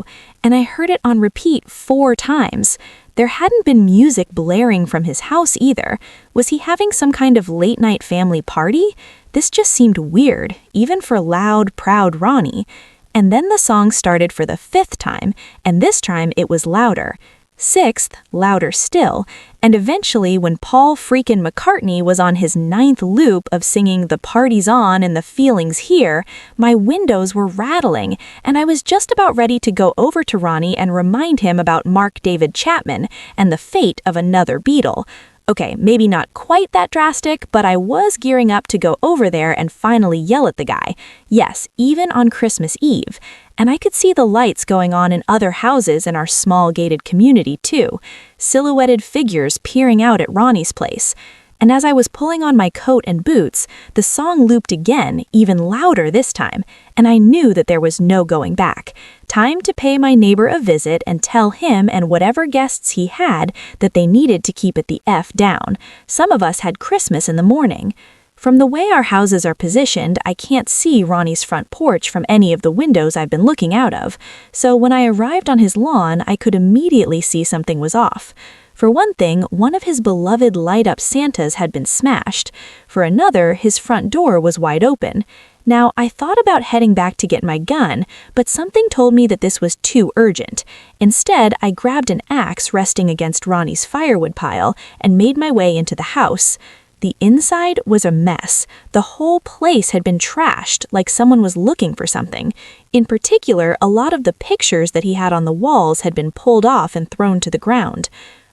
[SPEAKER 2] and I heard it on repeat 4 times. There hadn't been music blaring from his house either. Was he having some kind of late-night family party? This just seemed weird, even for loud, proud Ronnie. And then the song started for the 5th time, and this time it was louder. 6th, louder still, and eventually when Paul freakin' McCartney was on his 9th loop of singing "The Party's On" and "The Feeling's Here," my windows were rattling, and I was just about ready to go over to Ronnie and remind him about Mark David Chapman and the fate of another Beatle. Okay, maybe not quite that drastic, but I was gearing up to go over there and finally yell at the guy. Yes, even on Christmas Eve. And I could see the lights going on in other houses in our small gated community too. Silhouetted figures peering out at Ronnie's place. And as I was pulling on my coat and boots, the song looped again, even louder this time, and I knew that there was no going back. Time to pay my neighbor a visit and tell him and whatever guests he had that they needed to keep it the F down. Some of us had Christmas in the morning. From the way our houses are positioned, I can't see Ronnie's front porch from any of the windows I've been looking out of, so when I arrived on his lawn, I could immediately see something was off. For one thing, one of his beloved light-up Santas had been smashed. For another, his front door was wide open. Now, I thought about heading back to get my gun, but something told me that this was too urgent. Instead, I grabbed an axe resting against Ronnie's firewood pile and made my way into the house. The inside was a mess. The whole place had been trashed, like someone was looking for something. In particular, a lot of the pictures that he had on the walls had been pulled off and thrown to the ground.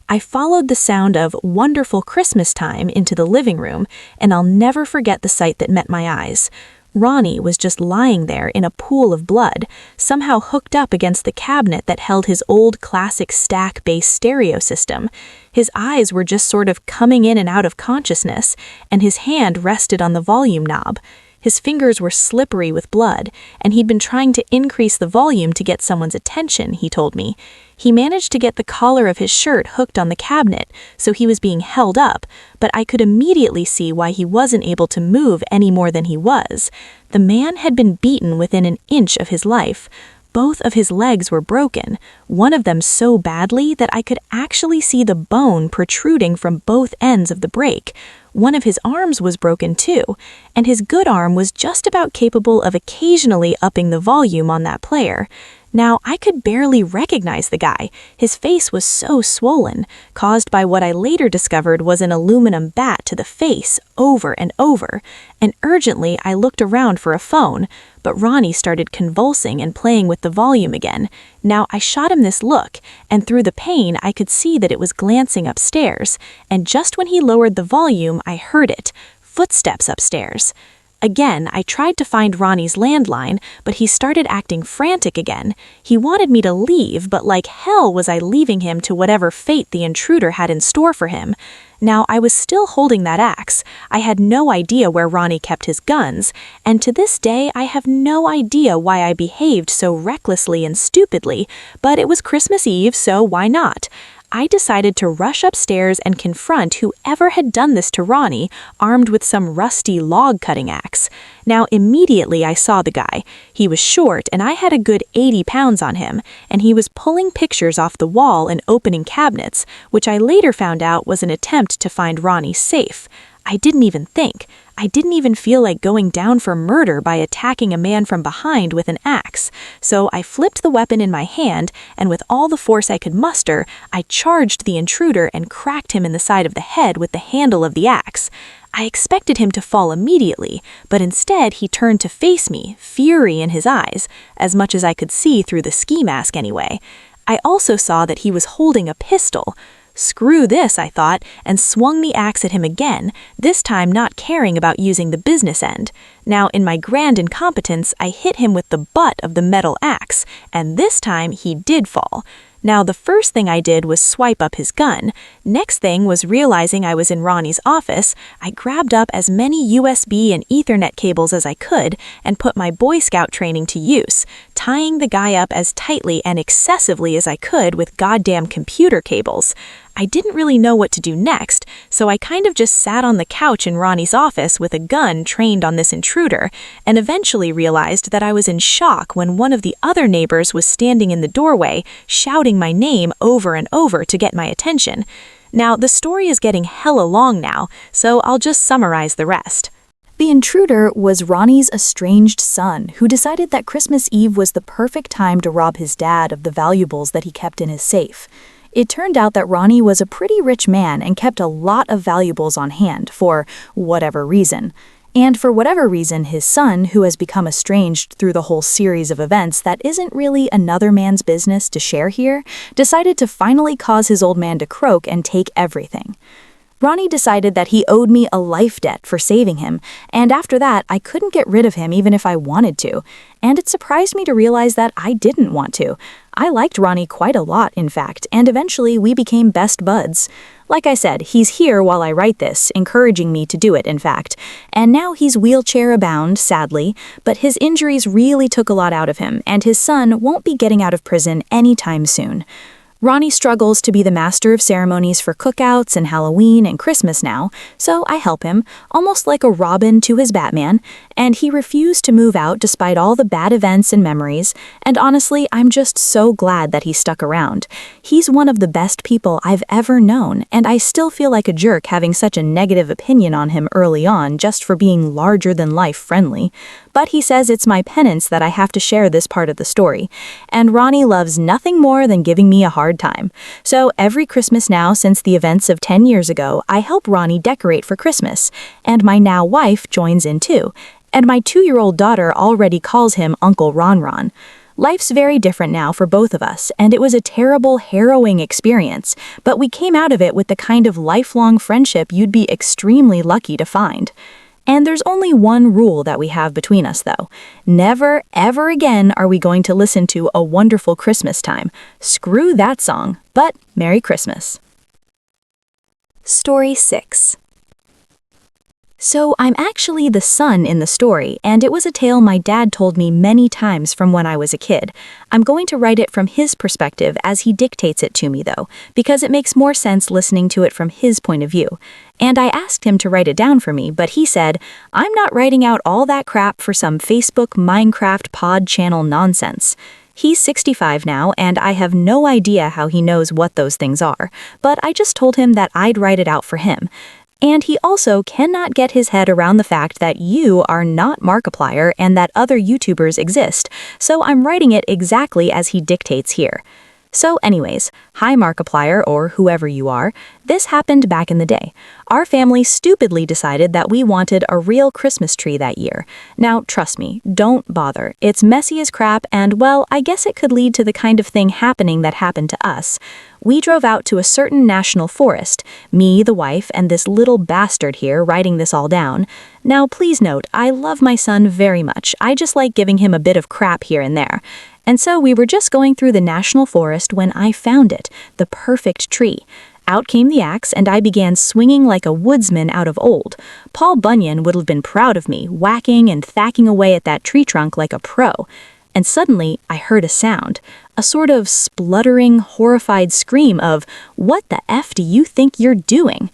[SPEAKER 2] I followed the sound of "Wonderful Christmas Time" into the living room, and I'll never forget the sight that met my eyes. Ronnie was just lying there in a pool of blood, somehow hooked up against the cabinet that held his old classic stack-based stereo system. His eyes were just sort of coming in and out of consciousness, and his hand rested on the volume knob. His fingers were slippery with blood, and he'd been trying to increase the volume to get someone's attention, he told me. He managed to get the collar of his shirt hooked on the cabinet, so he was being held up, but I could immediately see why he wasn't able to move any more than he was. The man had been beaten within an inch of his life. Both of his legs were broken, one of them so badly that I could actually see the bone protruding from both ends of the break. One of his arms was broken too, and his good arm was just about capable of occasionally upping the volume on that player. Now, I could barely recognize the guy. His face was so swollen, caused by what I later discovered was an aluminum bat to the face, over and over. And urgently, I looked around for a phone, but Ronnie started convulsing and playing with the volume again. Now, I shot him this look, and through the pain, I could see that it was glancing upstairs. And just when he lowered the volume, I heard it. Footsteps upstairs. Again, I tried to find Ronnie's landline, but he started acting frantic again. He wanted me to leave, but like hell was I leaving him to whatever fate the intruder had in store for him. Now, I was still holding that axe. I had no idea where Ronnie kept his guns, and to this day I have no idea why I behaved so recklessly and stupidly, but it was Christmas Eve, so why not? I decided to rush upstairs and confront whoever had done this to Ronnie, armed with some rusty log-cutting axe. Now, immediately I saw the guy. He was short, and I had a good 80 pounds on him, and he was pulling pictures off the wall and opening cabinets, which I later found out was an attempt to find Ronnie's safe. I didn't even think. I didn't even feel like going down for murder by attacking a man from behind with an axe. So I flipped the weapon in my hand, and with all the force I could muster, I charged the intruder and cracked him in the side of the head with the handle of the axe. I expected him to fall immediately, but instead he turned to face me, fury in his eyes, as much as I could see through the ski mask anyway. I also saw that he was holding a pistol. Screw this, I thought, and swung the axe at him again, this time not caring about using the business end. Now, in my grand incompetence, I hit him with the butt of the metal axe, and this time he did fall. Now, the first thing I did was swipe up his gun. Next thing was realizing I was in Ronnie's office. I grabbed up as many USB and Ethernet cables as I could and put my Boy Scout training to use, tying the guy up as tightly and excessively as I could with goddamn computer cables. I didn't really know what to do next, so I kind of just sat on the couch in Ronnie's office with a gun trained on this intruder, and eventually realized that I was in shock when one of the other neighbors was standing in the doorway, shouting my name over and over to get my attention. Now, the story is getting hella long now, so I'll just summarize the rest.
[SPEAKER 3] The intruder was Ronnie's estranged son, who decided that Christmas Eve was the perfect time to rob his dad of the valuables that he kept in his safe. It turned out that Ronnie was a pretty rich man and kept a lot of valuables on hand for whatever reason. And for whatever reason, his son, who has become estranged through the whole series of events that isn't really another man's business to share here, decided to finally cause his old man to croak and take everything. Ronnie decided that he owed me a life debt for saving him, and after that, I couldn't get rid of him even if I wanted to. And it surprised me to realize that I didn't want to. I liked Ronnie quite a lot, in fact, and eventually we became best buds. Like I said, he's here while I write this, encouraging me to do it, in fact. And now he's wheelchair-bound, sadly, but his injuries really took a lot out of him, and his son won't be getting out of prison anytime soon. Ronnie struggles to be the master of ceremonies for cookouts and Halloween and Christmas now, so I help him, almost like a Robin to his Batman, and he refused to move out despite all the bad events and memories, and honestly, I'm just so glad that he stuck around. He's one of the best people I've ever known, and I still feel like a jerk having such a negative opinion on him early on just for being larger-than-life friendly. But he says it's my penance that I have to share this part of the story, and Ronnie loves nothing more than giving me a hard time. So every Christmas now since the events of 10 years ago, I help Ronnie decorate for Christmas, and my now wife joins in too, and my 2-year-old daughter already calls him Uncle Ron Ron. Life's very different now for both of us, and it was a terrible, harrowing experience, but we came out of it with the kind of lifelong friendship you'd be extremely lucky to find. And there's only one rule that we have between us, though. Never, ever again are we going to listen to A Wonderful Christmas Time. Screw that song, but Merry Christmas.
[SPEAKER 1] Story 6. So I'm actually the son in the story, and it was a tale my dad told me many times from when I was a kid. I'm going to write it from his perspective as he dictates it to me, though, because it makes more sense listening to it from his point of view. And I asked him to write it down for me, but he said, I'm not writing out all that crap for some Facebook Minecraft pod channel nonsense. He's 65 now, and I have no idea how he knows what those things are, but I just told him that I'd write it out for him. And he also cannot get his head around the fact that you are not Markiplier and that other YouTubers exist, so I'm writing it exactly as he dictates here. So anyways, hi Markiplier, or whoever you are, this happened back in the day. Our family stupidly decided that we wanted a real Christmas tree that year. Now, trust me, don't bother. It's messy as crap, and well, I guess it could lead to the kind of thing happening that happened to us. We drove out to a certain national forest, me, the wife, and this little bastard here writing this all down. Now, please note, I love my son very much. I just like giving him a bit of crap here and there. And so we were just going through the national forest when I found it, the perfect tree. Out came the axe, and I began swinging like a woodsman out of old. Paul Bunyan would have been proud of me, whacking and thacking away at that tree trunk like a pro. And suddenly, I heard a sound, a sort of spluttering, horrified scream of, "What the F do you think you're doing?"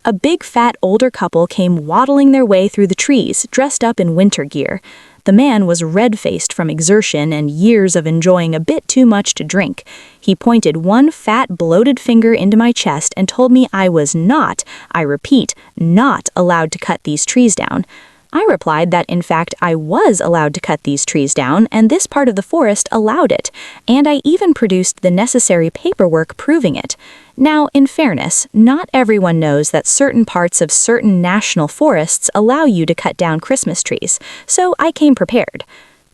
[SPEAKER 1] A big fat older couple came waddling their way through the trees, dressed up in winter gear. The man was red-faced from exertion and years of enjoying a bit too much to drink. He pointed one fat, bloated finger into my chest and told me I was not, I repeat, not allowed to cut these trees down. I replied that in fact I was allowed to cut these trees down, and this part of the forest allowed it, and I even produced the necessary paperwork proving it. Now, in fairness, not everyone knows that certain parts of certain national forests allow you to cut down Christmas trees, so I came prepared.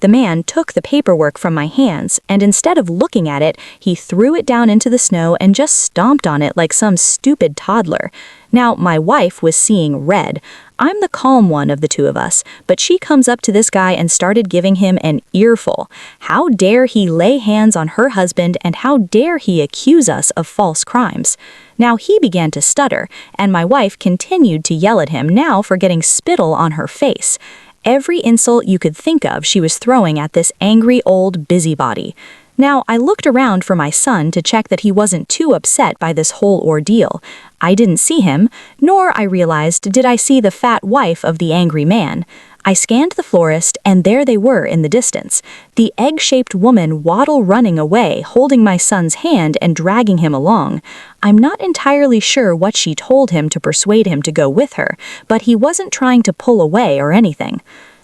[SPEAKER 1] The man took the paperwork from my hands, and instead of looking at it, he threw it down into the snow and just stomped on it like some stupid toddler. Now, my wife was seeing red. I'm the calm one of the two of us, but she comes up to this guy and started giving him an earful. How dare he lay hands on her husband, and how dare he accuse us of false crimes? Now he began to stutter, and my wife continued to yell at him now for getting spittle on her face. Every insult you could think of she was throwing at this angry old busybody.
[SPEAKER 3] Now, I looked around for my son to check that he wasn't too upset by this whole ordeal. I didn't see him, nor, I realized, did I see the fat wife of the angry man. I scanned the florist, and there they were in the distance, the egg-shaped woman waddle running away, holding my son's hand and dragging him along. I'm not entirely sure what she told him to persuade him to go with her, but he wasn't trying to pull away or anything.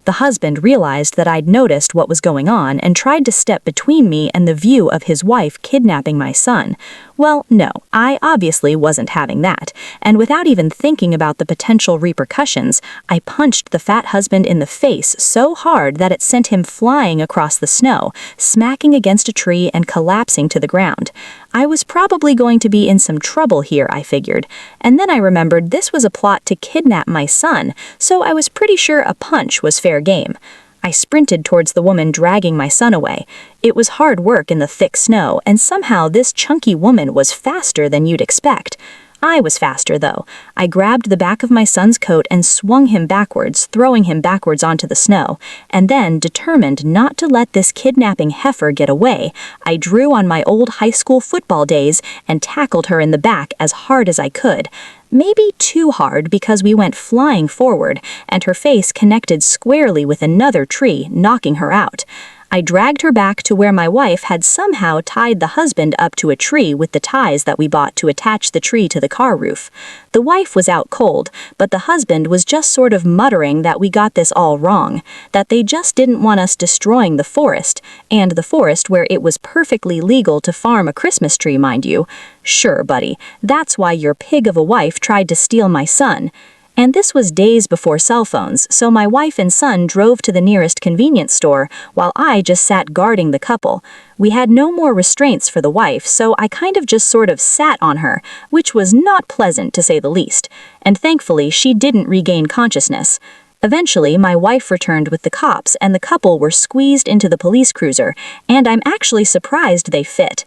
[SPEAKER 3] The husband realized that I'd noticed what was going on and tried to step between me and the view of his wife kidnapping my son. Well, no, I obviously wasn't having that, and without even thinking about the potential repercussions, I punched the fat husband in the face so hard that it sent him flying across the snow, smacking against a tree and collapsing to the ground. I was probably going to be in some trouble here, I figured, and then I remembered this was a plot to kidnap my son, so I was pretty sure a punch was fair game. I sprinted towards the woman dragging my son away. It was hard work in the thick snow, and somehow this chunky woman was faster than you'd expect. I was faster, though. I grabbed the back of my son's coat and swung him backwards, throwing him backwards onto the snow, and then, determined not to let this kidnapping heifer get away, I drew on my old high school football days and tackled her in the back as hard as I could. Maybe too hard because we went flying forward, and her face connected squarely with another tree, knocking her out. I dragged her back to where my wife had somehow tied the husband up to a tree with the ties that we bought to attach the tree to the car roof. The wife was out cold, but the husband was just sort of muttering that we got this all wrong, that they just didn't want us destroying the forest, and the forest where it was perfectly legal to farm a Christmas tree, mind you. Sure, buddy, that's why your pig of a wife tried to steal my son. And this was days before cell phones, so my wife and son drove to the nearest convenience store, while I just sat guarding the couple. We had no more restraints for the wife, so I kind of just sort of sat on her, which was not pleasant to say the least, and thankfully she didn't regain consciousness. Eventually, my wife returned with the cops, and the couple were squeezed into the police cruiser, and I'm actually surprised they fit.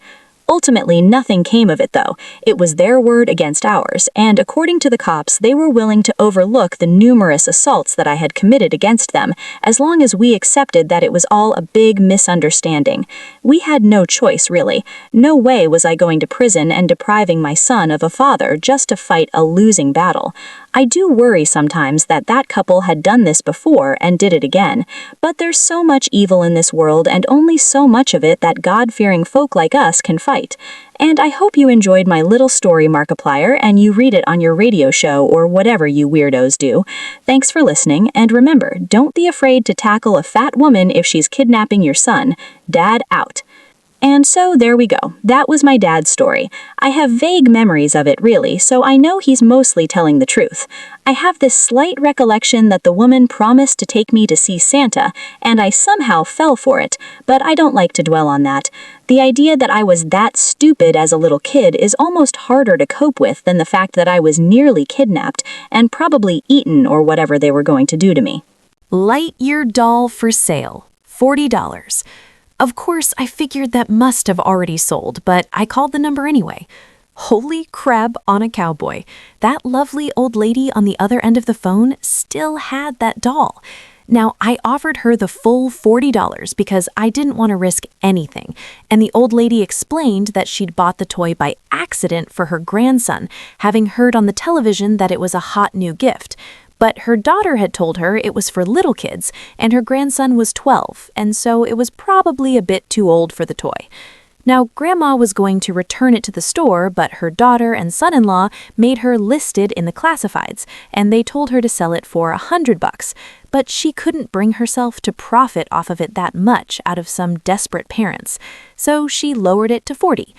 [SPEAKER 3] Ultimately, nothing came of it, though. It was their word against ours, and according to the cops, they were willing to overlook the numerous assaults that I had committed against them, as long as we accepted that it was all a big misunderstanding. We had no choice, really. No way was I going to prison and depriving my son of a father just to fight a losing battle. I do worry sometimes that that couple had done this before and did it again, but there's so much evil in this world and only so much of it that God-fearing folk like us can fight. And I hope you enjoyed my little story, Markiplier, and you read it on your radio show or whatever you weirdos do. Thanks for listening, and remember, don't be afraid to tackle a fat woman if she's kidnapping your son. Dad out. And so there we go. That was my dad's story. I have vague memories of it, really, so I know he's mostly telling the truth. I have this slight recollection that the woman promised to take me to see Santa, and I somehow fell for it, but I don't like to dwell on that. The idea that I was that stupid as a little kid is almost harder to cope with than the fact that I was nearly kidnapped and probably eaten or whatever they were going to do to me.
[SPEAKER 1] Lightyear doll for sale, $40. Of course, I figured that must have already sold, but I called the number anyway. Holy crab on a cowboy. That lovely old lady on the other end of the phone still had that doll. Now, I offered her the full $40 because I didn't want to risk anything, and the old lady explained that she'd bought the toy by accident for her grandson, having heard on the television that it was a hot new gift. But her daughter had told her it was for little kids, and her grandson was 12, and so it was probably a bit too old for the toy. Now, Grandma was going to return it to the store, but her daughter and son-in-law made her listed in the classifieds, and they told her to sell it for $100. But she couldn't bring herself to profit off of it that much out of some desperate parents, so she lowered it to $40.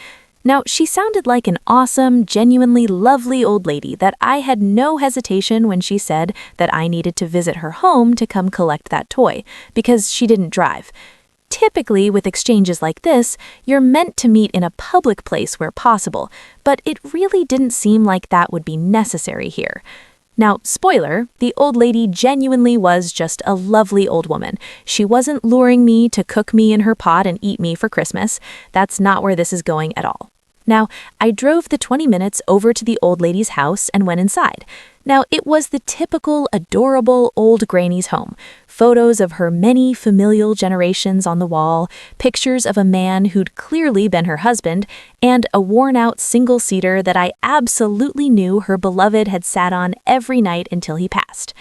[SPEAKER 1] Now, she sounded like an awesome, genuinely lovely old lady that I had no hesitation when she said that I needed to visit her home to come collect that toy, because she didn't drive. Typically, with exchanges like this, you're meant to meet in a public place where possible, but it really didn't seem like that would be necessary here. Now, spoiler, the old lady genuinely was just a lovely old woman. She wasn't luring me to cook me in her pot and eat me for Christmas. That's not where this is going at all. Now, I drove the 20 minutes over to the old lady's house and went inside.
[SPEAKER 2] Now, it was the typical, adorable old granny's home. Photos of her many familial generations on the wall, pictures of a man who'd clearly been her husband, and a worn-out single-seater that I absolutely knew her beloved had sat on every night until he passed.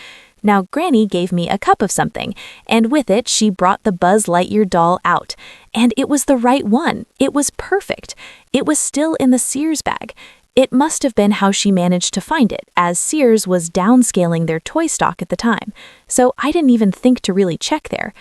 [SPEAKER 2] Now, Granny gave me a cup of something, and with it she brought the Buzz Lightyear doll out. And it was the right one. It was perfect. It was still in the Sears bag. It must have been how she managed to find it, as Sears was downscaling their toy stock at the time, so I didn't even think to really check there.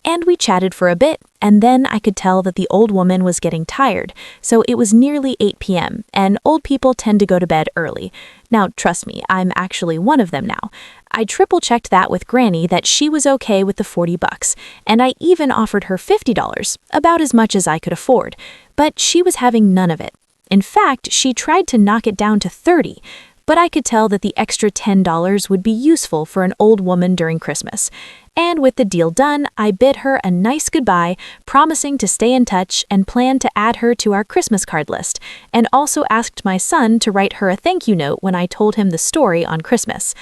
[SPEAKER 2] And we chatted for a bit, and then I could tell that the old woman was getting tired, so it was nearly 8 p.m., and old people tend to go to bed early. Now, trust me, I'm actually one of them now. I triple-checked that with Granny that she was okay with the $40, and I even offered her $50, about as much as I could afford, but she was having none of it. In fact, she tried to knock it down to $30, but I could tell that the extra $10 would be useful for an old woman during Christmas. And with the deal done, I bid her a nice goodbye, promising to stay in touch and plan to add her to our Christmas card list, and also asked my son to write her a thank you note when I told him the story on Christmas.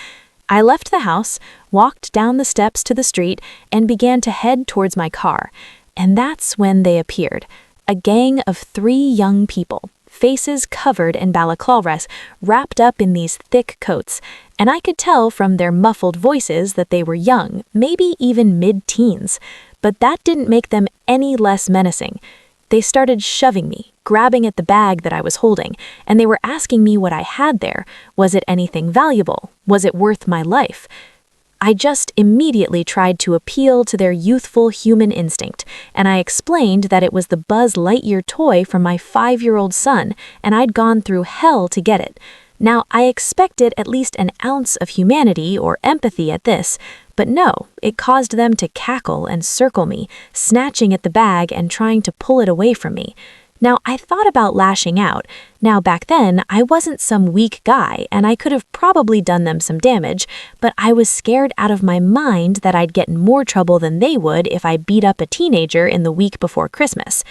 [SPEAKER 2] I left the house, walked down the steps to the street, and began to head towards my car. And that's when they appeared. A gang of 3 young people, faces covered in balaclavas, wrapped up in these thick coats, and I could tell from their muffled voices that they were young, maybe even mid-teens. But that didn't make them any less menacing. They started shoving me, grabbing at the bag that I was holding, and they were asking me what I had there. Was it anything valuable? Was it worth my life? I just immediately tried to appeal to their youthful human instinct, and I explained that it was the Buzz Lightyear toy from my 5-year-old son, and I'd gone through hell to get it. Now, I expected at least an ounce of humanity or empathy at this, but no, it caused them to cackle and circle me, snatching at the bag and trying to pull it away from me. Now, I thought about lashing out. Now, back then, I wasn't some weak guy, and I could have probably done them some damage, but I was scared out of my mind that I'd get in more trouble than they would if I beat up a teenager in the week before Christmas.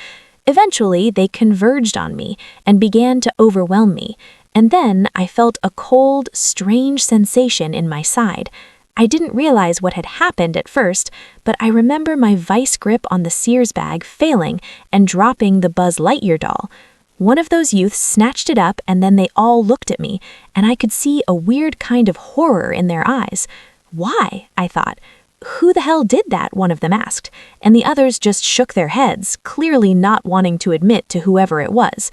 [SPEAKER 2] Eventually, they converged on me and began to overwhelm me, and then I felt a cold, strange sensation in my side. I didn't realize what had happened at first, but I remember my vice grip on the Sears bag failing and dropping the Buzz Lightyear doll. One of those youths snatched it up, and then they all looked at me, and I could see a weird kind of horror in their eyes. Why? I thought. Who the hell did that? One of them asked, and the others just shook their heads, clearly not wanting to admit to whoever it was.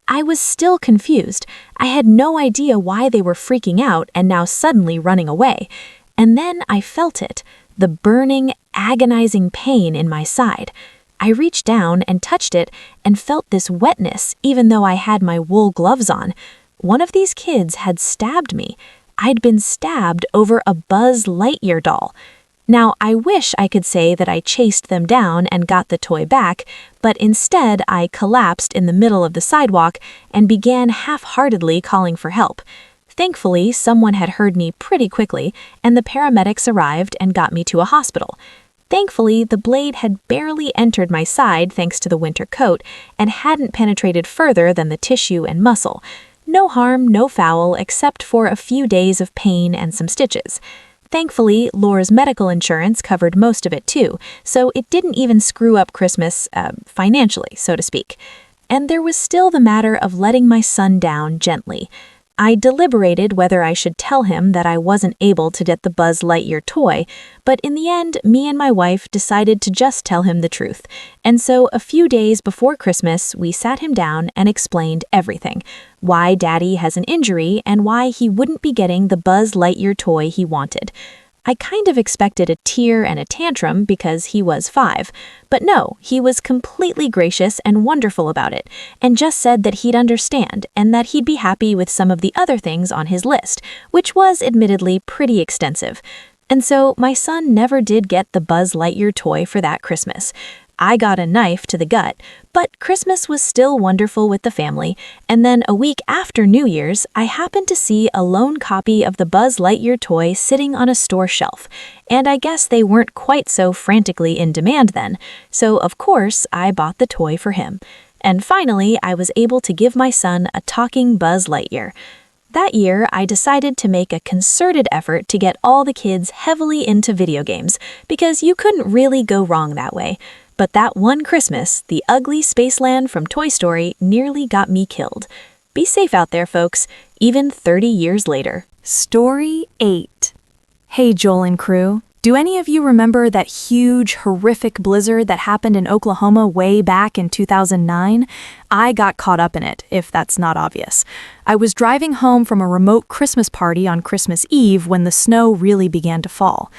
[SPEAKER 2] I was still confused. I had no idea why they were freaking out and now suddenly running away. And then I felt it, the burning, agonizing pain in my side. I reached down and touched it and felt this wetness even though I had my wool gloves on. One of these kids had stabbed me. I'd been stabbed over a Buzz Lightyear doll. Now, I wish I could say that I chased them down and got the toy back, but instead I collapsed in the middle of the sidewalk and began half-heartedly calling for help. Thankfully, someone had heard me pretty quickly, and the paramedics arrived and got me to a hospital. Thankfully, the blade had barely entered my side thanks to the winter coat, and hadn't penetrated further than the tissue and muscle. No harm, no foul, except for a few days of pain and some stitches. Thankfully, Laura's medical insurance covered most of it too, so it didn't even screw up Christmas, financially, so to speak. And there was still the matter of letting my son down gently. I deliberated whether I should tell him that I wasn't able to get the Buzz Lightyear toy, but in the end, me and my wife decided to just tell him the truth. And so a few days before Christmas, we sat him down and explained everything. Why Daddy has an injury and why he wouldn't be getting the Buzz Lightyear toy he wanted. I kind of expected a tear and a tantrum because he was 5, but no, he was completely gracious and wonderful about it, and just said that he'd understand and that he'd be happy with some of the other things on his list, which was admittedly pretty extensive. And so my son never did get the Buzz Lightyear toy for that Christmas. I got a knife to the gut, but Christmas was still wonderful with the family, and then a week after New Year's, I happened to see a lone copy of the Buzz Lightyear toy sitting on a store shelf, and I guess they weren't quite so frantically in demand then, so of course I bought the toy for him. And finally, I was able to give my son a talking Buzz Lightyear.
[SPEAKER 3] That year, I decided to make a concerted effort to get all the kids heavily into video games, because you couldn't really go wrong that way. But that one Christmas, the ugly Spaceland from Toy Story nearly got me killed. Be safe out there, folks, even 30 years later.
[SPEAKER 1] Story 8. Hey, Joel and crew. Do any of you remember that huge, horrific blizzard that happened in Oklahoma way back in 2009? I got caught up in it, if that's not obvious. I was driving home from a remote Christmas party on Christmas Eve when the snow really began to fall.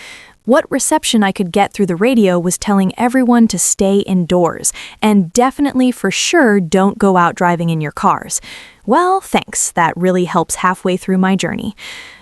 [SPEAKER 1] What reception I could get through the radio was telling everyone to stay indoors, and definitely for sure don't go out driving in your cars. Well, thanks, that really helps halfway through my journey.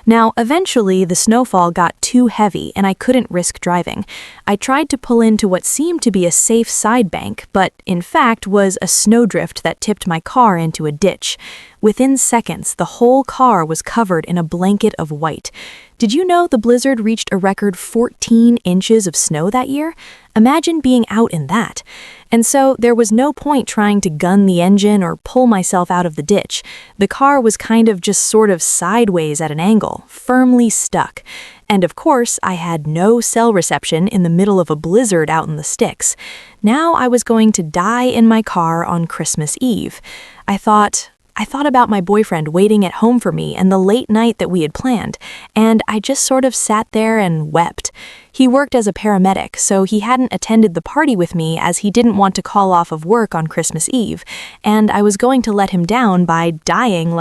[SPEAKER 1] Now, eventually, the snowfall got too heavy and I couldn't risk driving. I tried to pull into what seemed to be a safe side bank, but in fact was a snowdrift that tipped my car into a ditch. Within seconds, the whole car was covered in a blanket of white. Did you know the blizzard reached a record 14 inches of snow that year? Imagine being out in that. And so there was no point trying to gun the engine or pull myself out of the ditch. The car was kind of just sort of sideways at an angle, firmly stuck. And of course, I had no cell reception in the middle of a blizzard out in the sticks. Now I was going to die in my car on Christmas Eve. I thought about my boyfriend waiting at home for me and the late night that we had planned, and I just sort of sat there and wept. He worked as a paramedic, so he hadn't attended the party with me as he didn't want to call off of work on Christmas Eve, and I was going to let him down by dying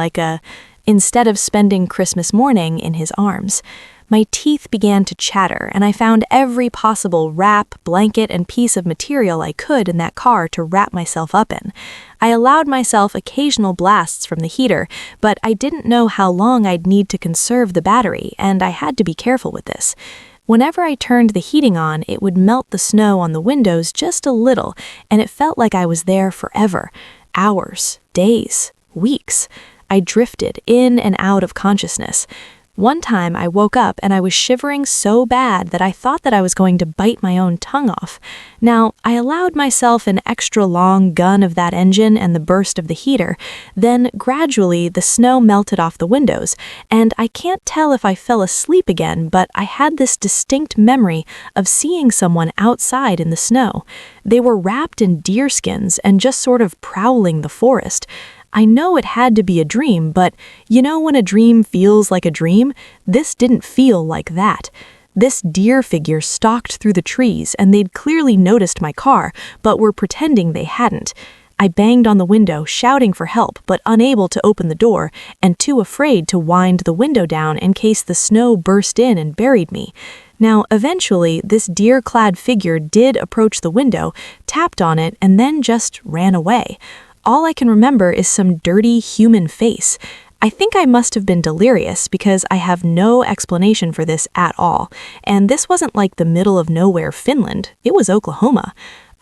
[SPEAKER 1] instead of spending Christmas morning in his arms. My teeth began to chatter, and I found every possible wrap, blanket, and piece of material I could in that car to wrap myself up in. I allowed myself occasional blasts from the heater, but I didn't know how long I'd need to conserve the battery, and I had to be careful with this. Whenever I turned the heating on, it would melt the snow on the windows just a little, and it felt like I was there forever. Hours, days, weeks. I drifted in and out of consciousness. One time I woke up and I was shivering so bad that I thought that I was going to bite my own tongue off. Now, I allowed myself an extra long gun of that engine and the burst of the heater. Then, gradually, the snow melted off the windows, and I can't tell if I fell asleep again, but I had this distinct memory of seeing someone outside in the snow. They were wrapped in deer skins and just sort of prowling the forest. I know it had to be a dream, but you know when a dream feels like a dream? This didn't feel like that. This deer figure stalked through the trees, and they'd clearly noticed my car, but were pretending they hadn't. I banged on the window, shouting for help, but unable to open the door, and too afraid to wind the window down in case the snow burst in and buried me. Now, eventually, this deer-clad figure did approach the window, tapped on it, and then just ran away. All I can remember is some dirty human face. I think I must have been delirious because I have no explanation for this at all. And this wasn't like the middle of nowhere Finland. It was Oklahoma.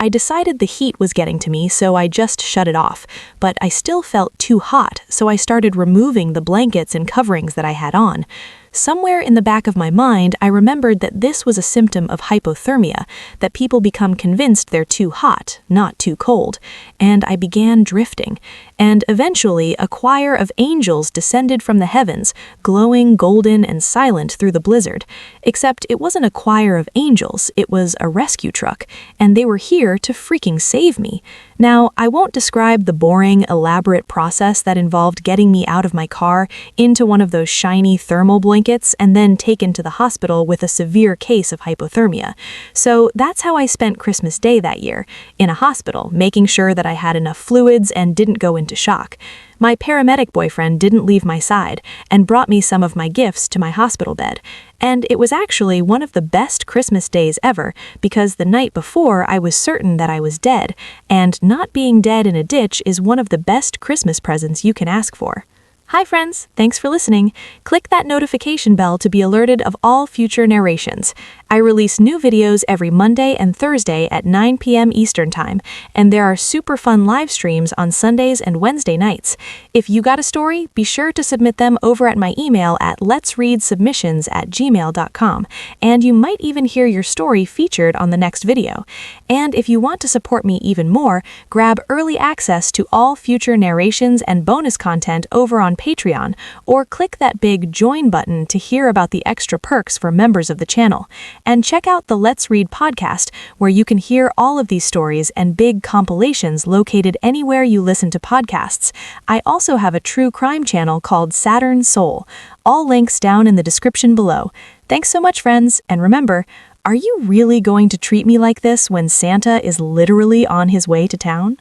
[SPEAKER 1] I decided the heat was getting to me, so I just shut it off. But I still felt too hot, so I started removing the blankets and coverings that I had on. Somewhere in the back of my mind, I remembered that this was a symptom of hypothermia, that people become convinced they're too hot, not too cold, and I began drifting. And eventually, a choir of angels descended from the heavens, glowing golden and silent through the blizzard. Except it wasn't a choir of angels, it was a rescue truck, and they were here to freaking save me. Now, I won't describe the boring, elaborate process that involved getting me out of my car into one of those shiny thermal blankets and then taken to the hospital with a severe case of hypothermia. So that's how I spent Christmas Day that year, in a hospital, making sure that I had enough fluids and didn't go into shock. My paramedic boyfriend didn't leave my side and brought me some of my gifts to my hospital bed. And it was actually one of the best Christmas days ever because the night before I was certain that I was dead, and not being dead in a ditch is one of the best Christmas presents you can ask for. Hi friends, thanks for listening. Click that notification bell to be alerted of all future narrations.
[SPEAKER 2] I release new videos every Monday and Thursday at 9 p.m. Eastern Time, and there are super fun live streams on Sundays and Wednesday nights. If you got a story, be sure to submit them over at my email at letsreadsubmissions@gmail.com, and you might even hear your story featured on the next video. And if you want to support me even more, grab early access to all future narrations and bonus content over on Patreon, or click that big join button to hear about the extra perks for members of the channel. And check out the Let's Read podcast, where you can hear all of these stories and big compilations located anywhere you listen to podcasts. I also have a true crime channel called Saturn Soul. All links down in the description below. Thanks so much, friends, and remember, are you really going to treat me like this when Santa is literally on his way to town?